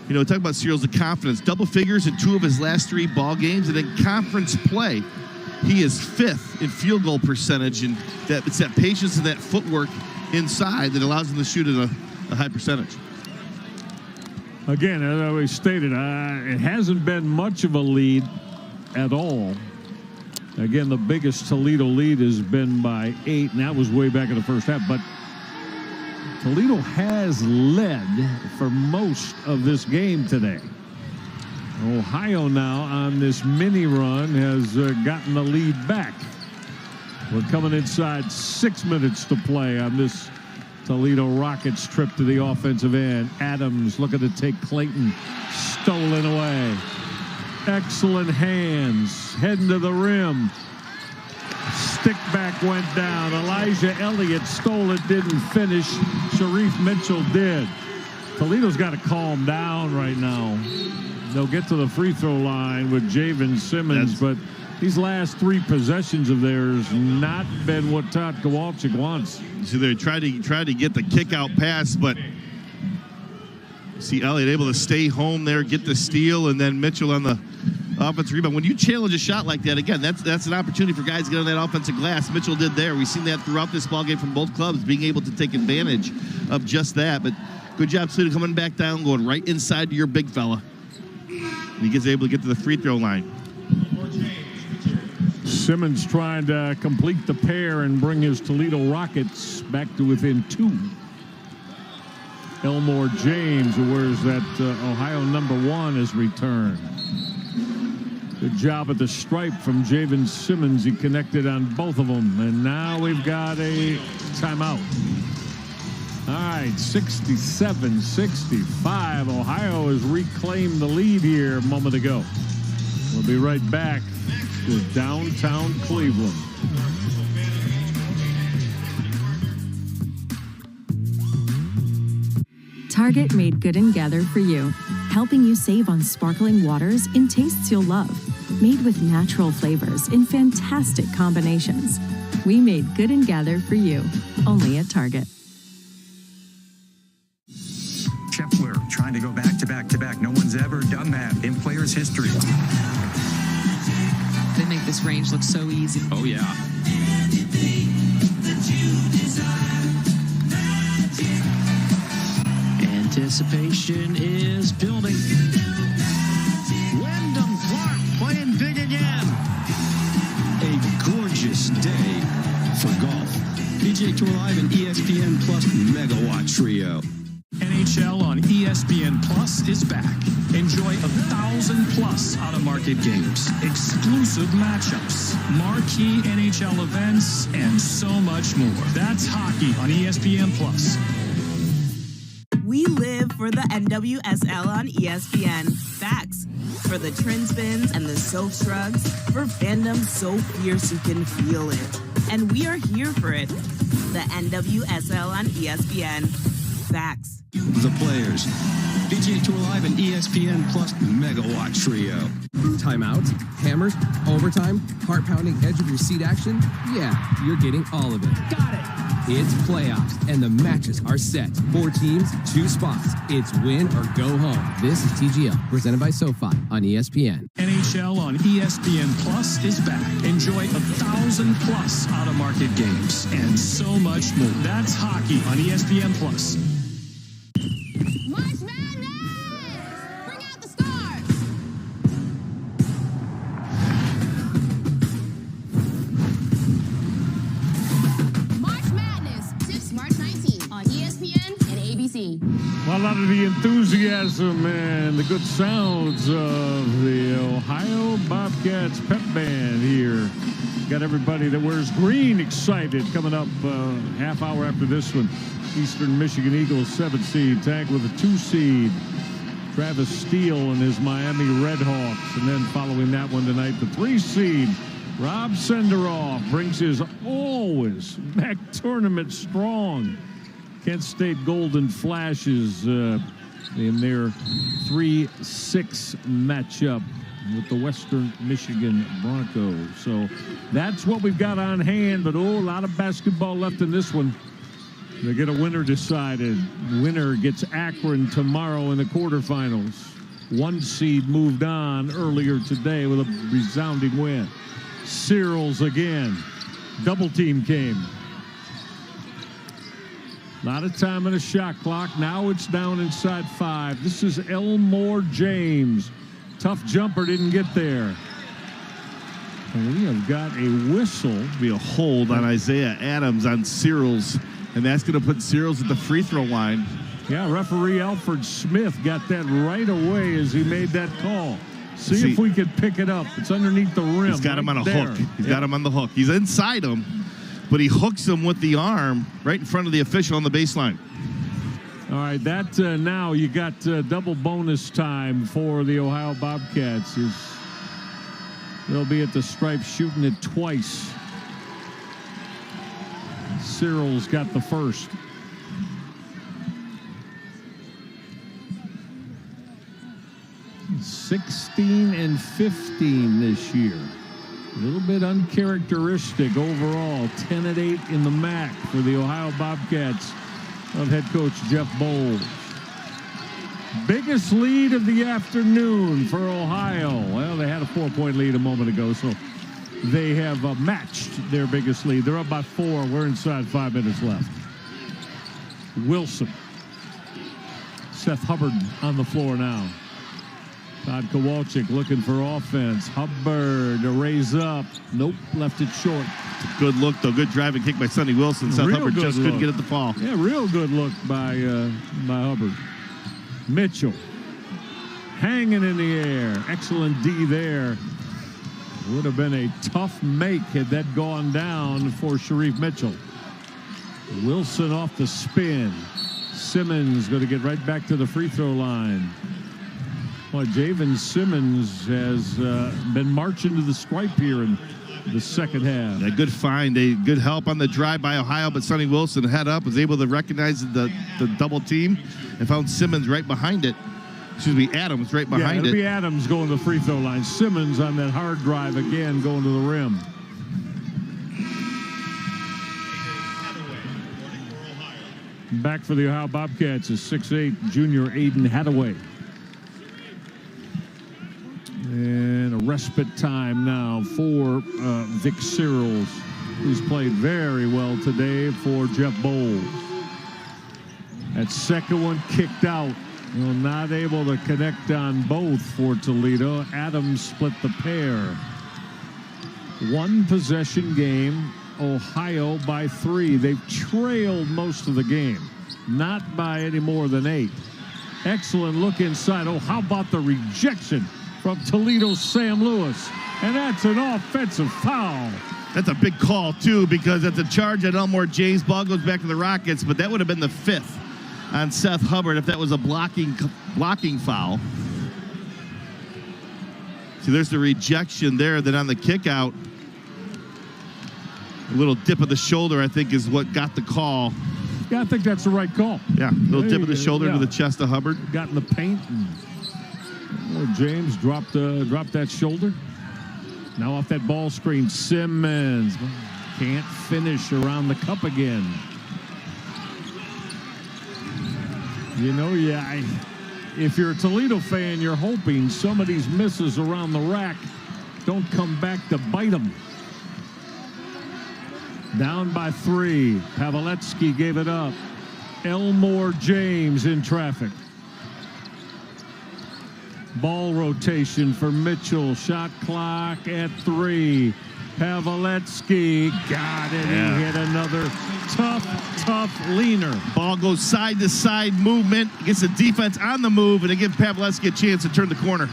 S16: you know, talk about Seals of confidence. Double figures in 2 of his last 3 ball games. And in conference play, he is 5th in field goal percentage, and it's that patience and that footwork inside that allows him to shoot at a high percentage.
S1: Again, as I always stated, it hasn't been much of a lead at all. Again, the biggest Toledo lead has been by 8, and that was way back in the first half. But Toledo has led for most of this game today. Ohio now on this mini run has gotten the lead back. We're coming inside 6 minutes to play on this Toledo Rockets trip to the offensive end. Adams looking to take Clayton. Stolen away. Excellent hands. Heading to the rim. Stick back went down. Elijah Elliott stole it, didn't finish. Sharif Mitchell did. Toledo's got to calm down right now. They'll get to the free throw line with Javen Simmons, but these last 3 possessions of theirs not been what Todd Kowalczyk wants.
S16: See, they tried to get the kick out pass, but see Elliott able to stay home there, get the steal, and then Mitchell on the offensive rebound. When you challenge a shot like that, again, that's an opportunity for guys to get on that offensive glass. Mitchell did there. We've seen that throughout this ballgame from both clubs, being able to take advantage of just that. But good job, Toledo, coming back down, going right inside to your big fella. And he gets able to get to the free throw line.
S1: Simmons trying to complete the pair and bring his Toledo Rockets back to within 2. Elmore James, who wears that Ohio #1, has returned. Good job at the stripe from Javen Simmons. He connected on both of them. And now we've got a timeout. All right, 67-65. Ohio has reclaimed the lead here a moment ago. We'll be right back to downtown Cleveland.
S8: Target made Good and Gather for you, helping you save on sparkling waters in tastes you'll love. Made with natural flavors in fantastic combinations. We made Good and Gather for you, only at Target.
S7: Scheffler trying to go back to back to back. No one's ever done that in players' history.
S9: They make this range look so easy.
S24: Oh, yeah.
S25: Anticipation is building. Wyndham Clark playing big again.
S24: A gorgeous day for golf. PGA Tour Live and ESPN Plus Megawatt Trio.
S25: NHL on ESPN Plus is back. Enjoy 1,000+ out-of-market games, exclusive matchups, marquee NHL events, and so much more. That's hockey on ESPN Plus.
S2: We live for the NWSL on ESPN. Facts. For the trend spins and the soap shrugs. For fandom so fierce you can feel it. And we are here for it. The NWSL on ESPN. Facts.
S24: The players. PGA Tour Live and ESPN Plus Megawatt Trio.
S3: Timeouts, hammers, overtime, heart-pounding edge-of-your-seat action. Yeah, you're getting all of it. Got it. It's playoffs, and the matches are set. 4 teams, 2 spots. It's win or go home. This is TGL, presented by SoFi on ESPN.
S25: NHL on ESPN Plus is back. Enjoy 1,000+ out-of-market games and so much more. That's hockey on ESPN Plus.
S10: March Madness! Bring out the stars! March Madness, tips March 19th on ESPN and ABC.
S1: Well, a lot of the enthusiasm and the good sounds of the Ohio Bobcats pep band here. Got everybody that wears green excited coming up half hour after this one. Eastern Michigan Eagles 7 seed tagged with a 2 seed. Travis Steele and his Miami Redhawks. And then following that one tonight, the 3 seed. Rob Senderoff brings his always back tournament strong Kent State Golden Flashes in their 3-6 matchup with the Western Michigan Broncos. So that's what we've got on hand, but a lot of basketball left in this one. They get a winner decided. Winner gets Akron tomorrow in the quarterfinals. 1 seed moved on earlier today with a resounding win. Searles again. Double team came. A lot of time on the shot clock. Now it's down inside 5. This is Elmore James. Tough jumper, didn't get there. And we have got a whistle.
S16: Be a hold on Isaiah Adams on Searles. And that's going to put Searles at the free throw line.
S1: Yeah, referee Alfred Smith got that right away as he made that call. See if we could pick it up. It's underneath the rim.
S16: He's got him on a hook. He's got him on the hook. He's inside him, but he hooks him with the arm right in front of the official on the baseline.
S1: All right, that now you got double bonus time for the Ohio Bobcats. They'll be at the stripe shooting it twice. Cyril's got the first. (16-15) this year. A little bit uncharacteristic overall. 10-8 in the MAC for the Ohio Bobcats of head coach Jeff Bowles. Biggest lead of the afternoon for Ohio. Well, they had a 4-point lead a moment ago, so they have matched their biggest lead. They're up by 4. We're inside 5 minutes left. Wilson. Seth Hubbard on the floor now. Todd Kowalczyk looking for offense. Hubbard to raise up. Nope, left it short.
S16: Good look, though. Good driving kick by Sonny Wilson. Seth Hubbard just couldn't get it to fall.
S1: Yeah, real good look by Hubbard. Mitchell hanging in the air. Excellent D there. Would have been a tough make had that gone down for Sharif Mitchell. Wilson off the spin. Simmons going to get right back to the free throw line. Well, Javen Simmons has been marching to the stripe here in the second half.
S16: Yeah, good find. Good help on the drive by Ohio, but Sonny Wilson head up, was able to recognize the double team and found Simmons right behind it. Excuse me, Adams right behind
S1: it'll be Adams going to the free throw line. Simmons on that hard drive again going to the rim. Back for the Ohio Bobcats is 6'8" junior Aiden Hadaway. And a respite time now for Vic Searles, who's played very well today for Jeff Bowles. That second one kicked out. Not able to connect on both for Toledo. Adams split the pair. 1 possession game. Ohio by 3. They've trailed most of the game. not by any more than 8. Excellent look inside. Oh, how about the rejection from Toledo's Sam Lewis? And that's an offensive foul.
S16: That's a big call, too, because it's a charge at Elmore James. Ball goes back to the Rockets, but that would have been the 5th on Seth Hubbard if that was a blocking foul. See, there's the rejection there. Then on the kick out, a little dip of the shoulder, I think, is what got the call.
S1: Yeah, I think that's the right call.
S16: Yeah, a little dip of the shoulder into the chest of Hubbard.
S1: Got in the paint. And James dropped that shoulder. Now off that ball screen, Simmons can't finish around the cup again. You know, if you're a Toledo fan, you're hoping some of these misses around the rack don't come back to bite them. Down by 3. Pavletsky gave it up. Elmore James in traffic. Ball rotation for Mitchell. Shot clock at 3. Pavletsky got it.
S16: Yeah.
S1: He hit another tough leaner.
S16: Ball goes side to side movement. Gets the defense on the move, and it gives Pavletsky a chance to turn the corner.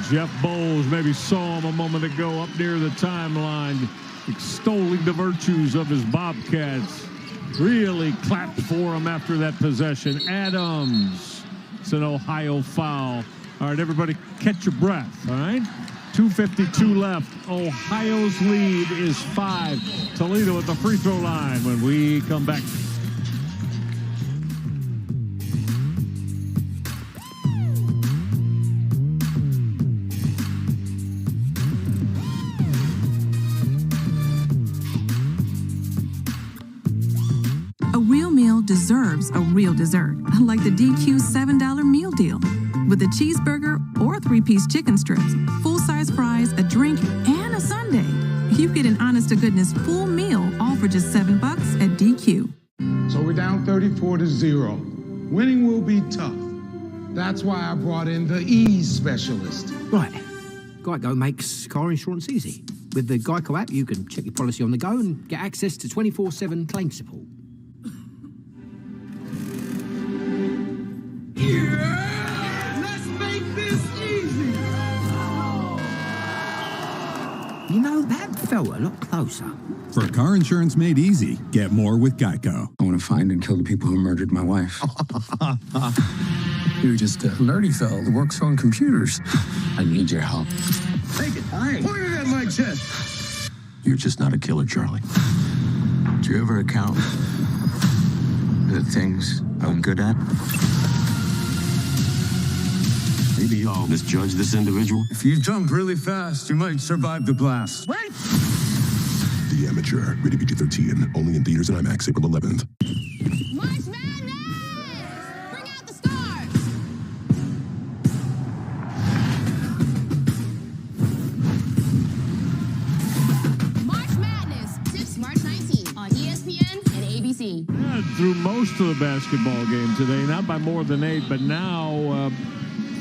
S1: Jeff Bowles maybe saw him a moment ago up near the timeline, extolling the virtues of his Bobcats. Really clapped for him after that possession. Adams. It's an Ohio foul. All right, everybody catch your breath, all right? 2:52 left. Ohio's lead is 5. Toledo at the free throw line when we come back.
S6: A real meal deserves a real dessert, like the DQ $7 meal deal. With a cheeseburger or 3-piece chicken strips, full-size fries, a drink, and a sundae. You get an honest-to-goodness full meal, all for just $7 at DQ.
S11: So we're down 34-0. Winning will be tough. That's why I brought in the ease specialist.
S23: Right. Geico makes car insurance easy. With the Geico app, you can check your policy on the go and get access to 24/7 claim support.
S11: Let's make this easy.
S23: You know, that felt a lot closer.
S12: For car insurance made easy, get more with Geico.
S29: I want to find and kill the people who murdered my wife.
S31: You're just a nerdy fellow that works on computers.
S29: I need your help.
S11: Take it. Point it at my chest.
S31: You're just not a killer, Charlie.
S29: Do you ever account for the things I'm good at?
S31: Maybe I'll misjudge this individual.
S27: If you jump really fast, you might survive the blast.
S11: Wait!
S33: The Amateur, rated PG-13, only in theaters and IMAX April 11th.
S10: March Madness! Bring out the stars! March Madness, 6 March 19 on ESPN and ABC.
S1: Through most of the basketball game today, not by more than 8, but now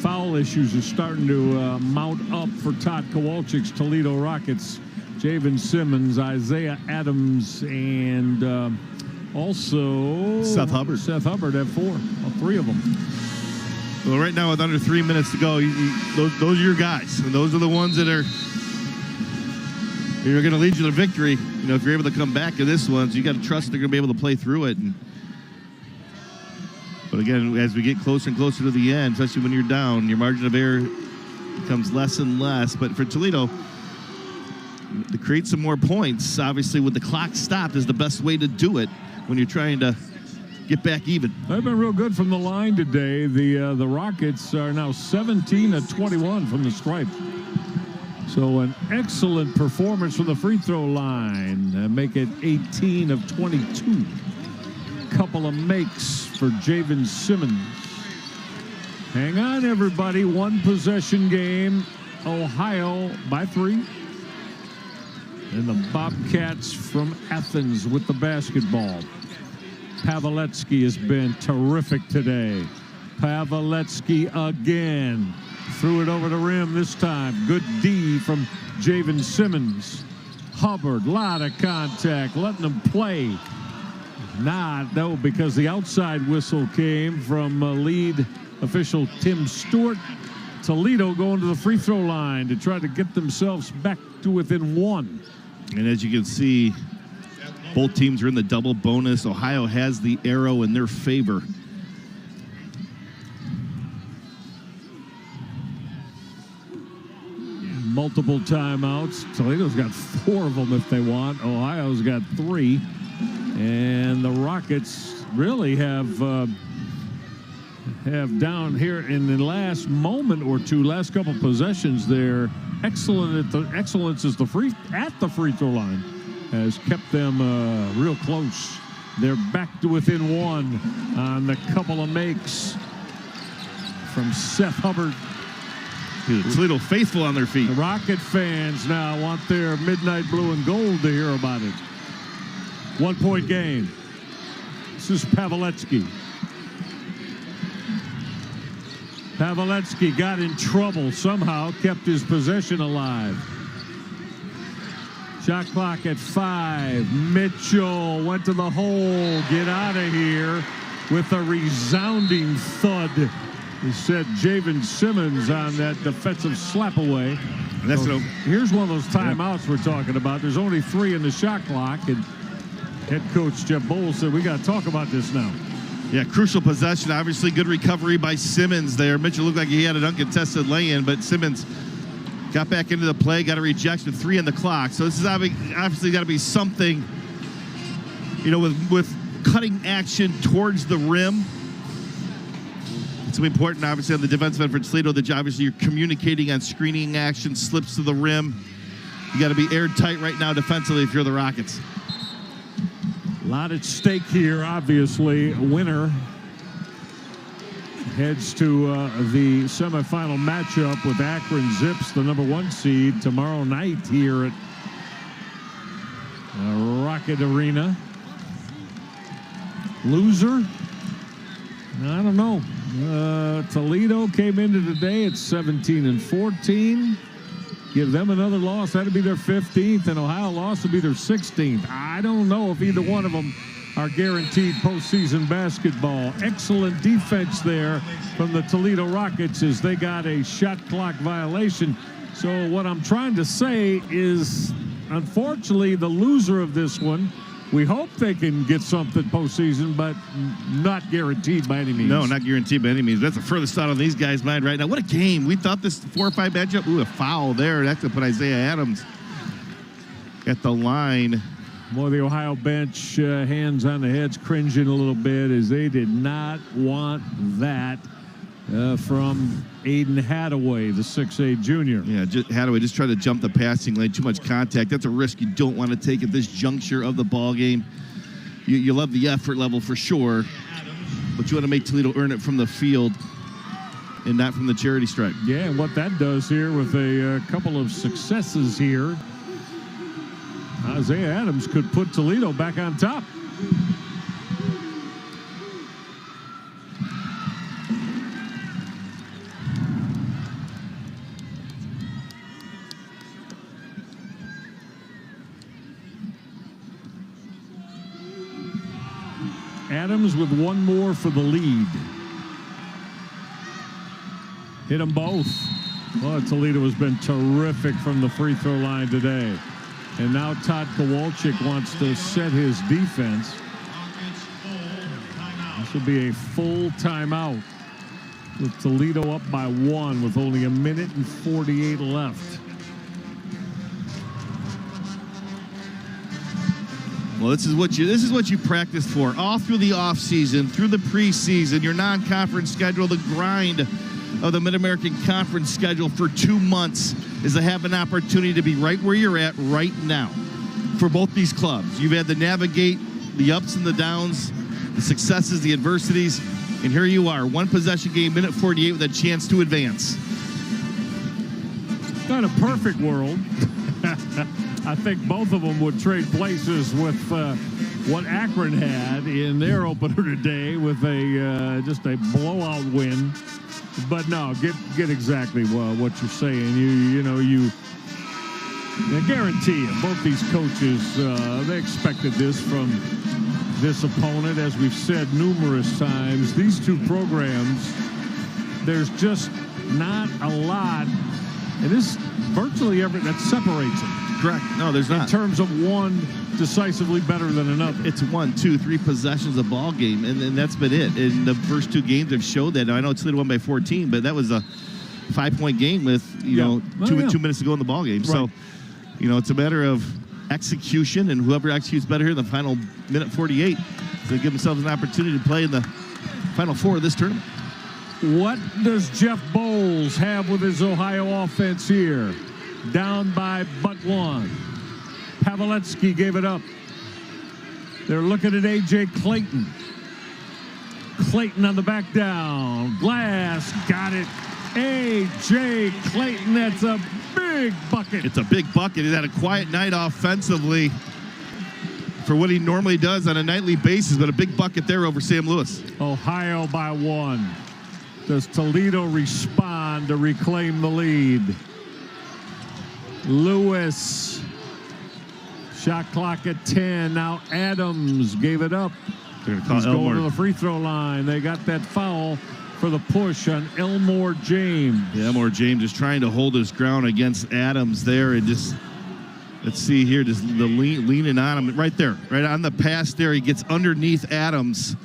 S1: foul issues are starting to mount up for Todd Kowalczyk's Toledo Rockets. Javen Simmons, Isaiah Adams, and also
S16: Seth Hubbard.
S1: Seth Hubbard have 4, all 3 of them.
S16: Well, right now with under 3 minutes to go, those are your guys, and those are the ones that are going to lead you to victory. You know, if you're able to come back in this one, so you got to trust they're going to be able to play through it. But again, as we get closer and closer to the end, especially when you're down, your margin of error becomes less and less. But for Toledo, to create some more points, obviously with the clock stopped, is the best way to do it when you're trying to get back even.
S1: They've been real good from the line today. The Rockets are now 17 of 21 from the stripe. So an excellent performance from the free throw line. Make it 18 of 22. Couple of makes for Javen Simmons. Hang on, everybody. 1 possession game. Ohio by 3. And the Bobcats from Athens with the basketball. Pavletsky has been terrific today. Pavletsky again. Threw it over the rim this time. Good D from Javen Simmons. Hubbard, lot of contact, letting them play. not. No, because the outside whistle came from lead official Tim Stewart. Toledo going to the free throw line to try to get themselves back to within one.
S16: And as you can see, both teams are in the double bonus. Ohio has the arrow in their favor.
S1: Multiple timeouts. Toledo's got 4 of them if they want. Ohio's got 3. And the Rockets really have down here in the last moment or two, last couple possessions, they're excellent at excellence at the free throw line has kept them real close. They're back to within 1 on the couple of makes from Seth Hubbard.
S16: The Toledo faithful on their feet.
S1: The Rocket fans now want their midnight blue and gold to hear about it. 1-point game. This is Pavletsky. Pavletsky got in trouble somehow, kept his possession alive. Shot clock at 5. Mitchell went to the hole. Get out of here with a resounding thud. He said Javen Simmons on that defensive slap away. So here's one of those timeouts we're talking about. There's only 3 in the shot clock, and head coach Jeff Bowles said, we got to talk about this now.
S16: Yeah, crucial possession. Obviously, good recovery by Simmons there. Mitchell looked like he had an uncontested lay-in, but Simmons got back into the play, got a rejection, 3 on the clock. So this is obviously got to be something, you know, with cutting action towards the rim. It's important, obviously, on the defensive end for Toledo, that obviously you're communicating on screening action, slips to the rim. You got to be airtight right now defensively if you're the Rockets.
S1: A lot at stake here, obviously. A winner heads to the semifinal matchup with Akron Zips, the #1 seed, tomorrow night here at Rocket Arena. Loser? I don't know. Toledo came into today at 17-14. Give them another loss, that'd be their 15th, and Ohio loss would be their 16th. I don't know if either one of them are guaranteed postseason basketball. Excellent defense there from the Toledo Rockets as they got a shot clock violation. So what I'm trying to say is, unfortunately, the loser of this one, we hope they can get something postseason, but not guaranteed by any means.
S16: No, not guaranteed by any means. That's the furthest thought on these guys' mind right now. What a game. We thought this 4 or 5 matchup. Ooh, a foul there. That's going to put Isaiah Adams at the line.
S1: More the Ohio bench, hands on the heads, cringing a little bit as they did not want that from Aiden Hadaway, the 6'8 junior.
S16: Yeah, Hadaway just tried to jump the passing lane. Too much contact. That's a risk you don't want to take at this juncture of the ball game. You love the effort level for sure, but you want to make Toledo earn it from the field and not from the charity stripe.
S1: Yeah, and what that does here with a couple of successes here, Isaiah Adams could put Toledo back on top. Adams with 1 more for the lead. Hit them both. Well, Toledo has been terrific from the free throw line today. And now Todd Kowalczyk wants to set his defense. This will be a full timeout with Toledo up by 1 with only 1 minute and 48 left.
S16: Well, this is what you practice for all through the offseason, through the preseason, your non-conference schedule, the grind of the Mid-American Conference schedule for 2 months is to have an opportunity to be right where you're at right now for both these clubs. You've had to navigate the ups and the downs, the successes, the adversities, and here you are, 1 possession game, minute 48 with a chance to advance.
S1: Not a perfect world. I think both of them would trade places with what Akron had in their opener today with a just a blowout win. But no, get exactly what you're saying. I guarantee you, both these coaches, they expected this from this opponent, as we've said numerous times. These two programs, there's just not a lot, and this virtually everything that separates them.
S16: Correct. No, there's not.
S1: In terms of one decisively better than another.
S16: It's 1, 2, 3 possessions a ball game, and that's been it. And the first two games have showed that. Now, I know Toledo won by 14, but that was a 5-point game with, two minutes to go in the ball game. Right. So, it's a matter of execution, and whoever executes better here in the final minute 48 to give themselves an opportunity to play in the Final Four of this tournament.
S1: What does Jeff Bowles have with his Ohio offense here? Down by but one. Pavletsky gave it up. They're looking at A.J. Clayton. Clayton on the back down. Glass got it. A.J. Clayton, that's a big bucket.
S16: It's a big bucket. He's had a quiet night offensively for what he normally does on a nightly basis, but a big bucket there over Sam Lewis.
S1: Ohio by 1. Does Toledo respond to reclaim the lead? Lewis. Shot clock at 10. Now Adams gave it up.
S16: They're going to call
S1: He's
S16: Elmore.
S1: going to the free throw line. They got that foul for the push on Elmore James.
S16: Yeah, Elmore James is trying to hold his ground against Adams there, and just, let's see here, just the leaning on him right there, right on the pass there. He gets underneath Adams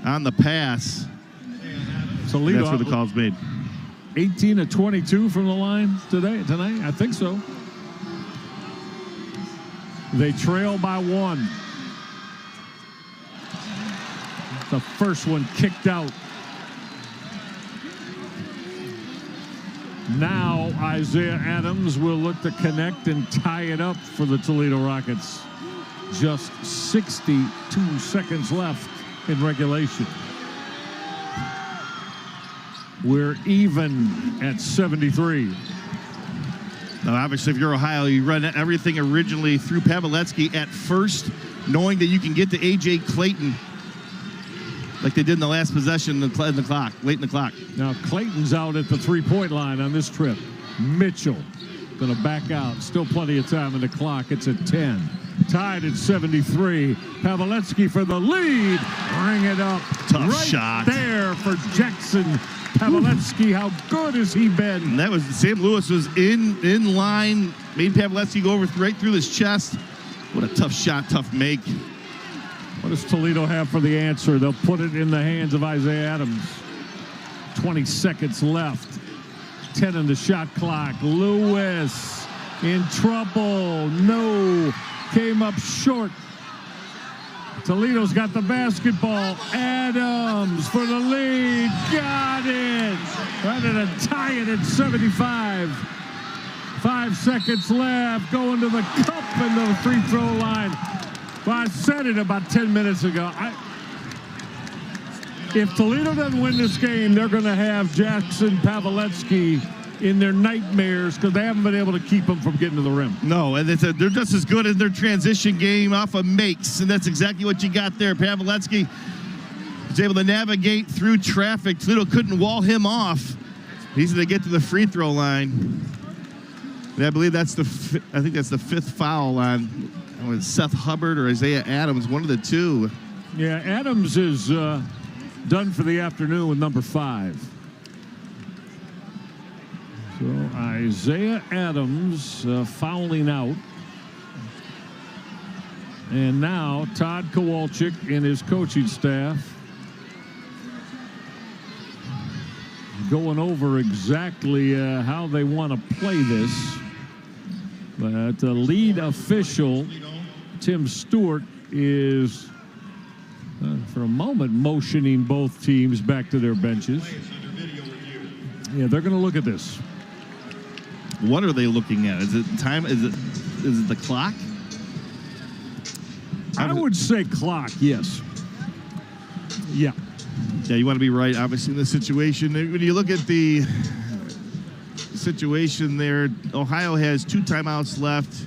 S16: on the pass.
S1: Toledo,
S16: that's where the call's made.
S1: 18 of 22 from the line tonight. I think so. They trail by 1. The first one kicked out. Now Isaiah Adams will look to connect and tie it up for the Toledo Rockets. Just 62 seconds left in regulation. We're even at 73.
S16: Now, obviously, if you're Ohio, you run everything originally through Pavletsky at first, knowing that you can get to A.J. Clayton like they did in the last possession late in the clock.
S1: Now, Clayton's out at the three-point line on this trip. Mitchell going to back out. Still plenty of time in the clock. It's at 10. Tied at 73. Pavletsky for the lead. Bring it up.
S16: Tough
S1: right
S16: shot.
S1: There for Jackson Pavletsky. How good has he been?
S16: And that was Sam Lewis was in line, made Pavletsky go right through his chest. What a tough shot, tough make.
S1: What does Toledo have for the answer? They'll put it in the hands of Isaiah Adams. 20 seconds left. 10 on the shot clock. Lewis in trouble. No. Came up short. Toledo's got the basketball. Adams for the lead. Got it. Ready to tie it at 75. 5 seconds left. Going to the cup and the free throw line. Well, I said it about 10 minutes ago. If Toledo doesn't win this game, they're going to have Jackson Pavletsky in their nightmares because they haven't been able to keep him from getting to the rim.
S16: No, and they're just as good in their transition game off of makes, and that's exactly what you got there. Pavletsky was able to navigate through traffic. Toledo couldn't wall him off. He's going to get to the free throw line. And I believe that's the fifth foul on Seth Hubbard or Isaiah Adams, one of the two.
S1: Yeah, Adams is done for the afternoon with number 5. So Isaiah Adams fouling out. And now Todd Kowalczyk and his coaching staff going over exactly how they want to play this. But the lead official, Tim Stewart, is for a moment motioning both teams back to their benches. Yeah, they're going to look at this.
S16: What are they looking at? Is it time? Is it the clock?
S1: I would say clock, yes. Yeah.
S16: Yeah, you want to be right, obviously, in this situation. When you look at the situation there, Ohio has 2 timeouts left.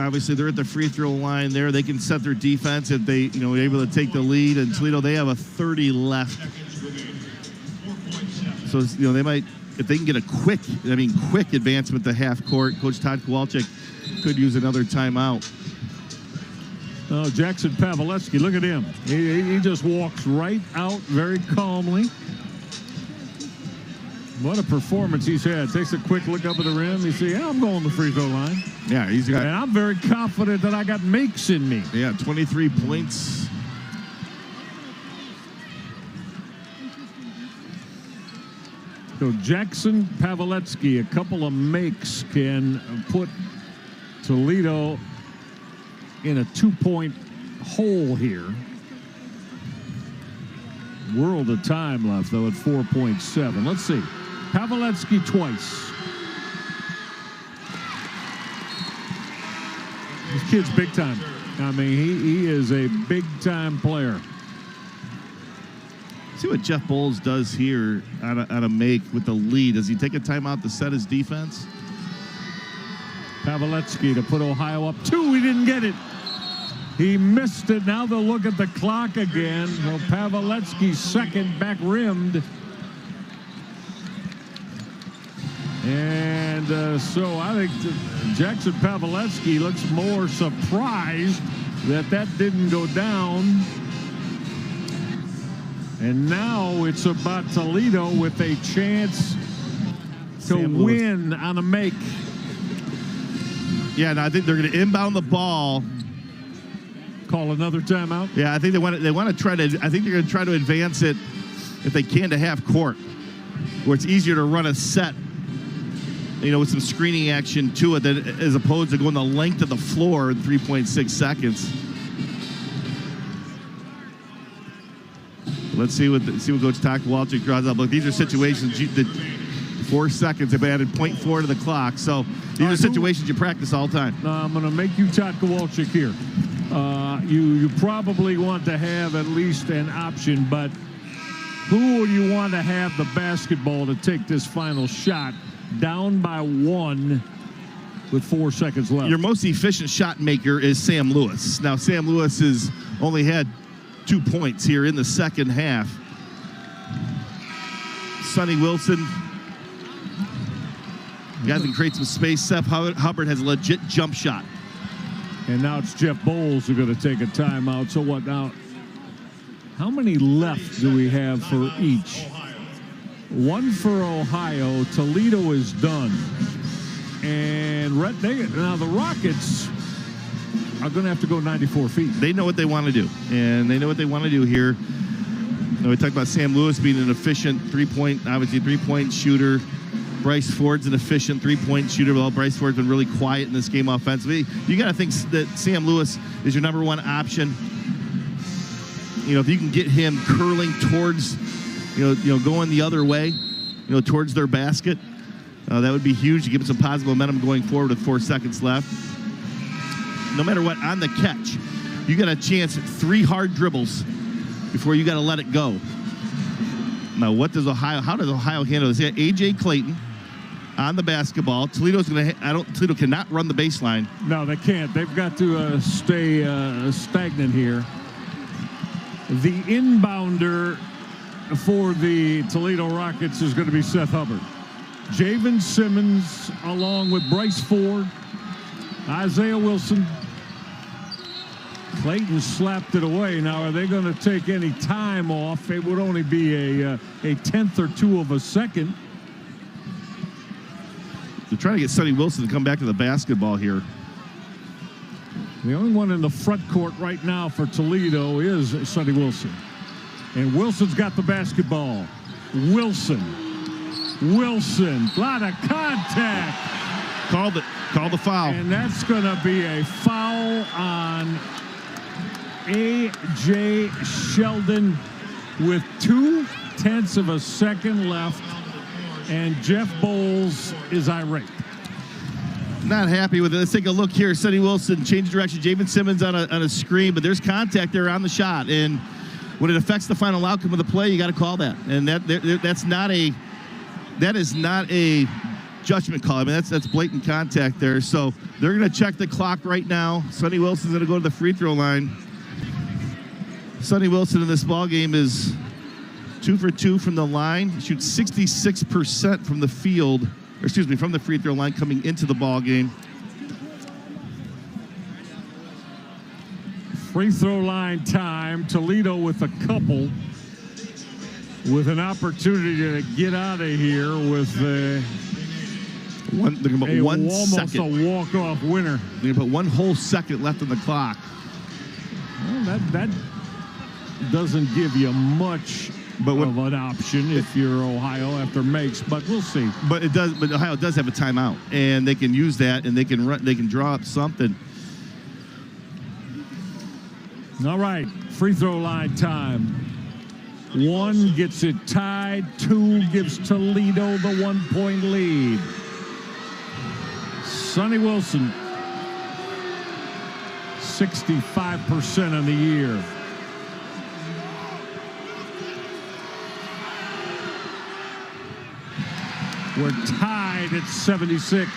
S16: Obviously, they're at the free throw line there. They can set their defense if they, are able to take the lead. And Toledo, they have a 30 left. So, they might, if they can get a quick advancement to half court, Coach Todd Kowalczyk could use another timeout.
S1: Oh, Jackson Paveletzky, look at him. He just walks right out very calmly. What a performance he's had. Takes a quick look up at the rim. He says, yeah, I'm going to the free throw line.
S16: Yeah, he's got.
S1: And I'm very confident that I got makes in me.
S16: Yeah, 23 points.
S1: So Jackson Paveletzky, a couple of makes can put Toledo in a 2-point hole here. World of time left, though, at 4.7. Let's see. Paveletzky twice. This kid's big time. I mean, he is a big-time player.
S16: See what Jeff Bowles does here on a make with the lead. Does he take a timeout to set his defense?
S1: Paveletzky to put Ohio up 2. He didn't get it. He missed it. Now they'll look at the clock again. Well, Paveletzky's second back rimmed. And so I think Jackson Paveletzky looks more surprised that didn't go down. And now it's about Toledo with a chance to win on a make.
S16: Yeah, and I think they're going to inbound the ball.
S1: Call another timeout.
S16: Yeah, I think they want to try to. I think they're going to try to advance it if they can to half court, where it's easier to run a set. You know, with some screening action to it, as opposed to going the length of the floor in 3.6 seconds. Let's see what Coach Todd Kowalczyk draws up. Look, these are situations that 4 seconds have added 0.4 to the clock. So these are situations you practice all the time.
S1: I'm going to make you Todd Kowalczyk here. You probably want to have at least an option, but who would you want to have the basketball to take this final shot down by 1 with 4 seconds left?
S16: Your most efficient shot maker is Sam Lewis. Now, Sam Lewis has only had 2 points here in the second half. Sonny Wilson. Guys can create some space. Seth Hubbard has a legit jump shot.
S1: And now it's Jeff Bowles who's going to take a timeout. So what now? How many left do we have for each? 1 for Ohio. Toledo is done. And now the Rockets are going to have to go 94 feet.
S16: They know what they want to do, and they know what they want to do here. You know, we talked about Sam Lewis being an efficient three-point shooter. Bryce Ford's an efficient three-point shooter. Well, Bryce Ford's been really quiet in this game offensively. You got to think that Sam Lewis is your number 1 option. You know, if you can get him curling towards, you know, going the other way, you know, towards their basket, that would be huge to give him some positive momentum going forward with 4 seconds left. No matter what, on the catch, you got a chance at 3 hard dribbles before you got to let it go. Now, how does Ohio handle this? They got A.J. Clayton on the basketball. Toledo cannot run the baseline.
S1: No, they can't. They've got to stay stagnant here. The inbounder for the Toledo Rockets is going to be Seth Hubbard. Javen Simmons along with Bryce Ford, Isaiah Wilson. Clayton slapped it away. Now, are they going to take any time off? It would only be a tenth or 2 of a second.
S16: They're trying to get Sonny Wilson to come back to the basketball here.
S1: The only one in the front court right now for Toledo is Sonny Wilson. And Wilson's got the basketball. Wilson. A lot of contact.
S16: Called the foul.
S1: And that's going to be a foul on A.J. Sheldon with 0.2 of a second left. And Jeff Bowles is irate.
S16: Not happy with it. Let's take a look here. Sonny Wilson changed direction. Javen Simmons on a screen, but there's contact there on the shot. And when it affects the final outcome of the play, you got to call that. And that is not a judgment call. I mean, that's blatant contact there. So they're going to check the clock right now. Sonny Wilson's going to go to the free throw line. Sonny Wilson in this ball game is 2 for 2 from the line. He shoots 66% from the field, from the free throw line coming into the ball game.
S1: Free throw line time. Toledo with a couple. With an opportunity to get out of here with almost a walk-off winner.
S16: They're going to put 1 whole second left on the clock.
S1: Well, that doesn't give you much of an option if you're Ohio after makes, but we'll see.
S16: But it does. But Ohio does have a timeout, and they can use that, and they can run. They can draw up something.
S1: All right, free throw line time. 1 gets it tied. 2 gives Toledo the 1-point lead. Sonny Wilson, 65% on the year. We're tied at 76.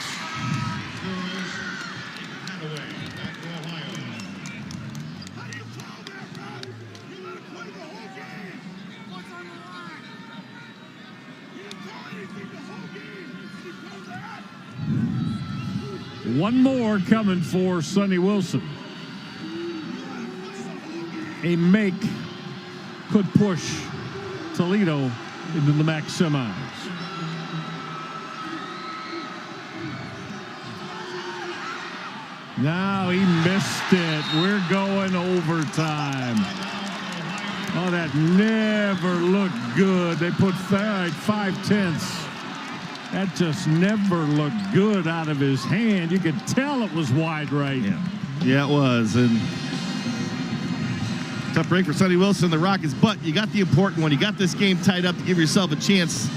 S1: One more coming for Sonny Wilson. A make could push Toledo into the MAC semis. Now he missed it. We're going overtime. Oh, that never looked good. They put 5/10. That just never looked good out of his hand. You could tell it was wide right.
S16: Yeah, it was. And tough break for Sonny Wilson and the Rockets, but you got the important one. You got this game tied up to give yourself a chance.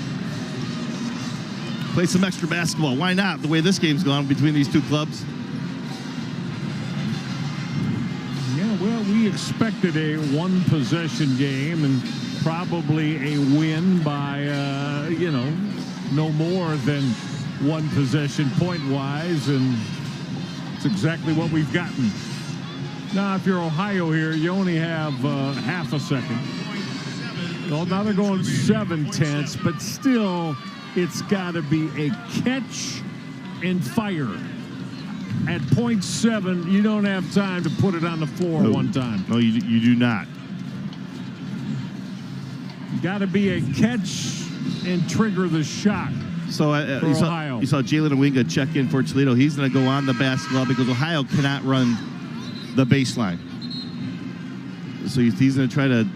S16: Play some extra basketball. Why not? The way this game's gone between these two clubs.
S1: Yeah, well, we expected a one-possession game and probably a win by, no more than one possession point-wise, and it's exactly what we've gotten. Now, if you're Ohio here, you only have half a second. Well, now they're going 7/10, but still, it's got to be a catch and fire. At .7, you don't have time to put it on the floor one time.
S16: No, you do not.
S1: Got to be a catch and trigger the shot.
S16: So you saw Jalen Awinga check in for Toledo. He's going to go on the basketball because Ohio cannot run the baseline. So he's going to try to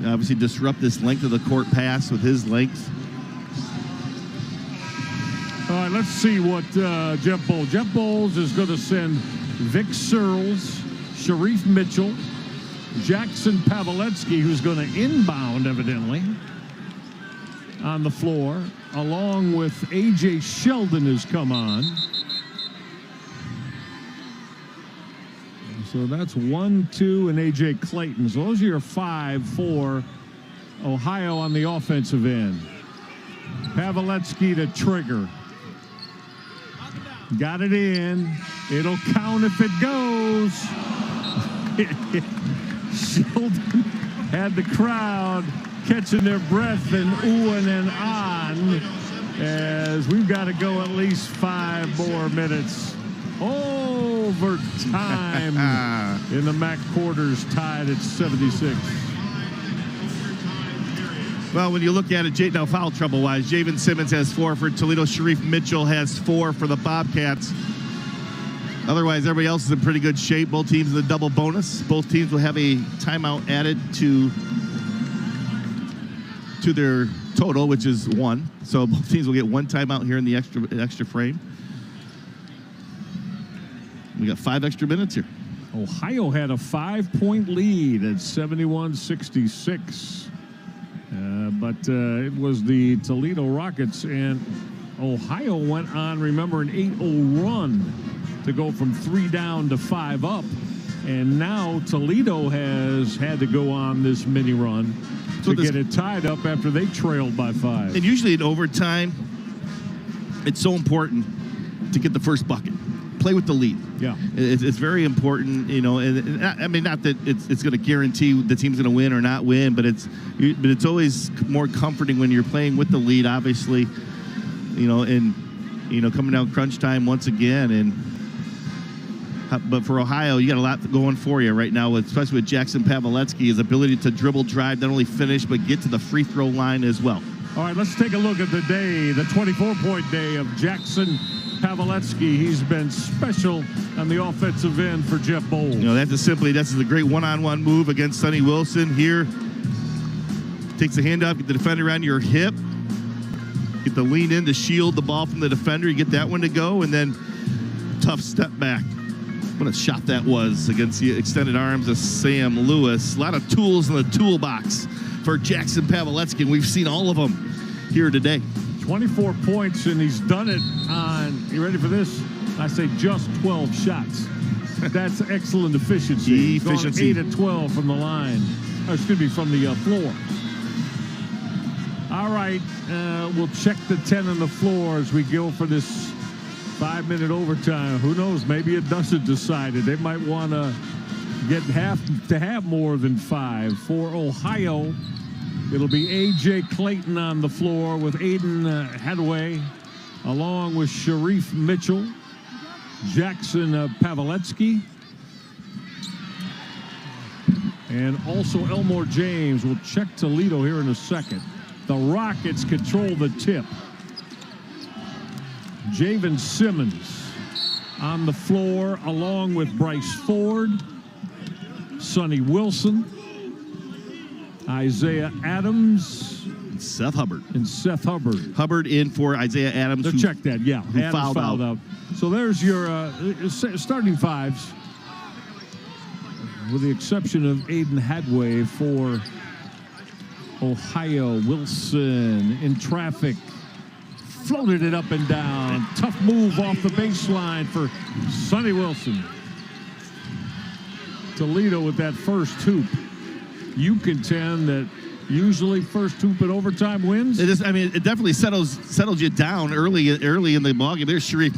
S16: obviously disrupt this length of the court pass with his length.
S1: All right, let's see what Jeff Bowles. Jeff Bowles is going to send Vic Searles, Sharif Mitchell, Jackson Pavletsky, who's going to inbound, evidently, on the floor, along with A.J. Sheldon has come on. So that's 1, 2, and A.J. Clayton. So those are your 5 for Ohio on the offensive end. Pavletsky to trigger. Got it in. It'll count if it goes. Sheldon had the crowd catching their breath and oohing and on as we've got to go at least 5 more minutes. Overtime in the MAC quarters, tied at 76.
S16: Well, when you look at it, now foul trouble-wise, Javen Simmons has 4 for Toledo. Sharif Mitchell has 4 for the Bobcats. Otherwise, everybody else is in pretty good shape. Both teams in the double bonus. Both teams will have a timeout added to their total, which is 1. So both teams will get 1 timeout here in the extra frame. We got 5 extra minutes here.
S1: Ohio had a 5-point lead at 71-66. But it was the Toledo Rockets, and Ohio went on, remember, an 8-0 run to go from 3 down to 5 up. And now Toledo has had to go on this mini run to get it tied up after they trailed by 5.
S16: And usually in overtime, it's so important to get the first bucket. Play with the lead.
S1: Yeah,
S16: it's very important, and I mean, not that it's going to guarantee the team's going to win or not win, but it's always more comforting when you're playing with the lead, obviously, and coming down crunch time once again, and But for Ohio, you got a lot going for you right now, especially with Jackson Paveletzky, his ability to dribble, drive, not only finish, but get to the free throw line as well.
S1: All right, let's take a look at the day, the 24-point day of Jackson Paveletzky. He's been special on the offensive end for Jeff Bowles.
S16: That's a great one-on-one move against Sonny Wilson here. Takes the handoff, get the defender around your hip. Get the lean in to shield the ball from the defender. You get that one to go, and then tough step back. What a shot that was against the extended arms of Sam Lewis. A lot of tools in the toolbox for Jackson Paveletzky, and we've seen all of them here today.
S1: 24 points, and he's done it on, you ready for this? I say just 12 shots. That's excellent efficiency.
S16: Efficiency.
S1: Gone 8 of 12 from the line. Or excuse me, from the floor. All right, we'll check the 10 on the floor as we go for this 5-minute overtime. Who knows? Maybe it doesn't decide it. They might want to have more than 5. For Ohio, it'll be A.J. Clayton on the floor with Aiden Hadaway, along with Sharif Mitchell, Jackson Paveletzky, and also Elmore James. We'll check Toledo here in a second. The Rockets control the tip. Javen Simmons on the floor, along with Bryce Ford, Sonny Wilson, Isaiah Adams,
S16: Seth Hubbard.
S1: Hubbard
S16: in for Isaiah Adams.
S1: Check that, yeah.
S16: Who
S1: Adams fouled out. So there's your starting fives, with the exception of Aiden Hadway for Ohio. Wilson in traffic. Floated it up and down. Tough move off the baseline for Sonny Wilson. Toledo with that first hoop. You contend that usually first hoop in overtime wins?
S16: It definitely settles you down early in the ballgame. There's Sharif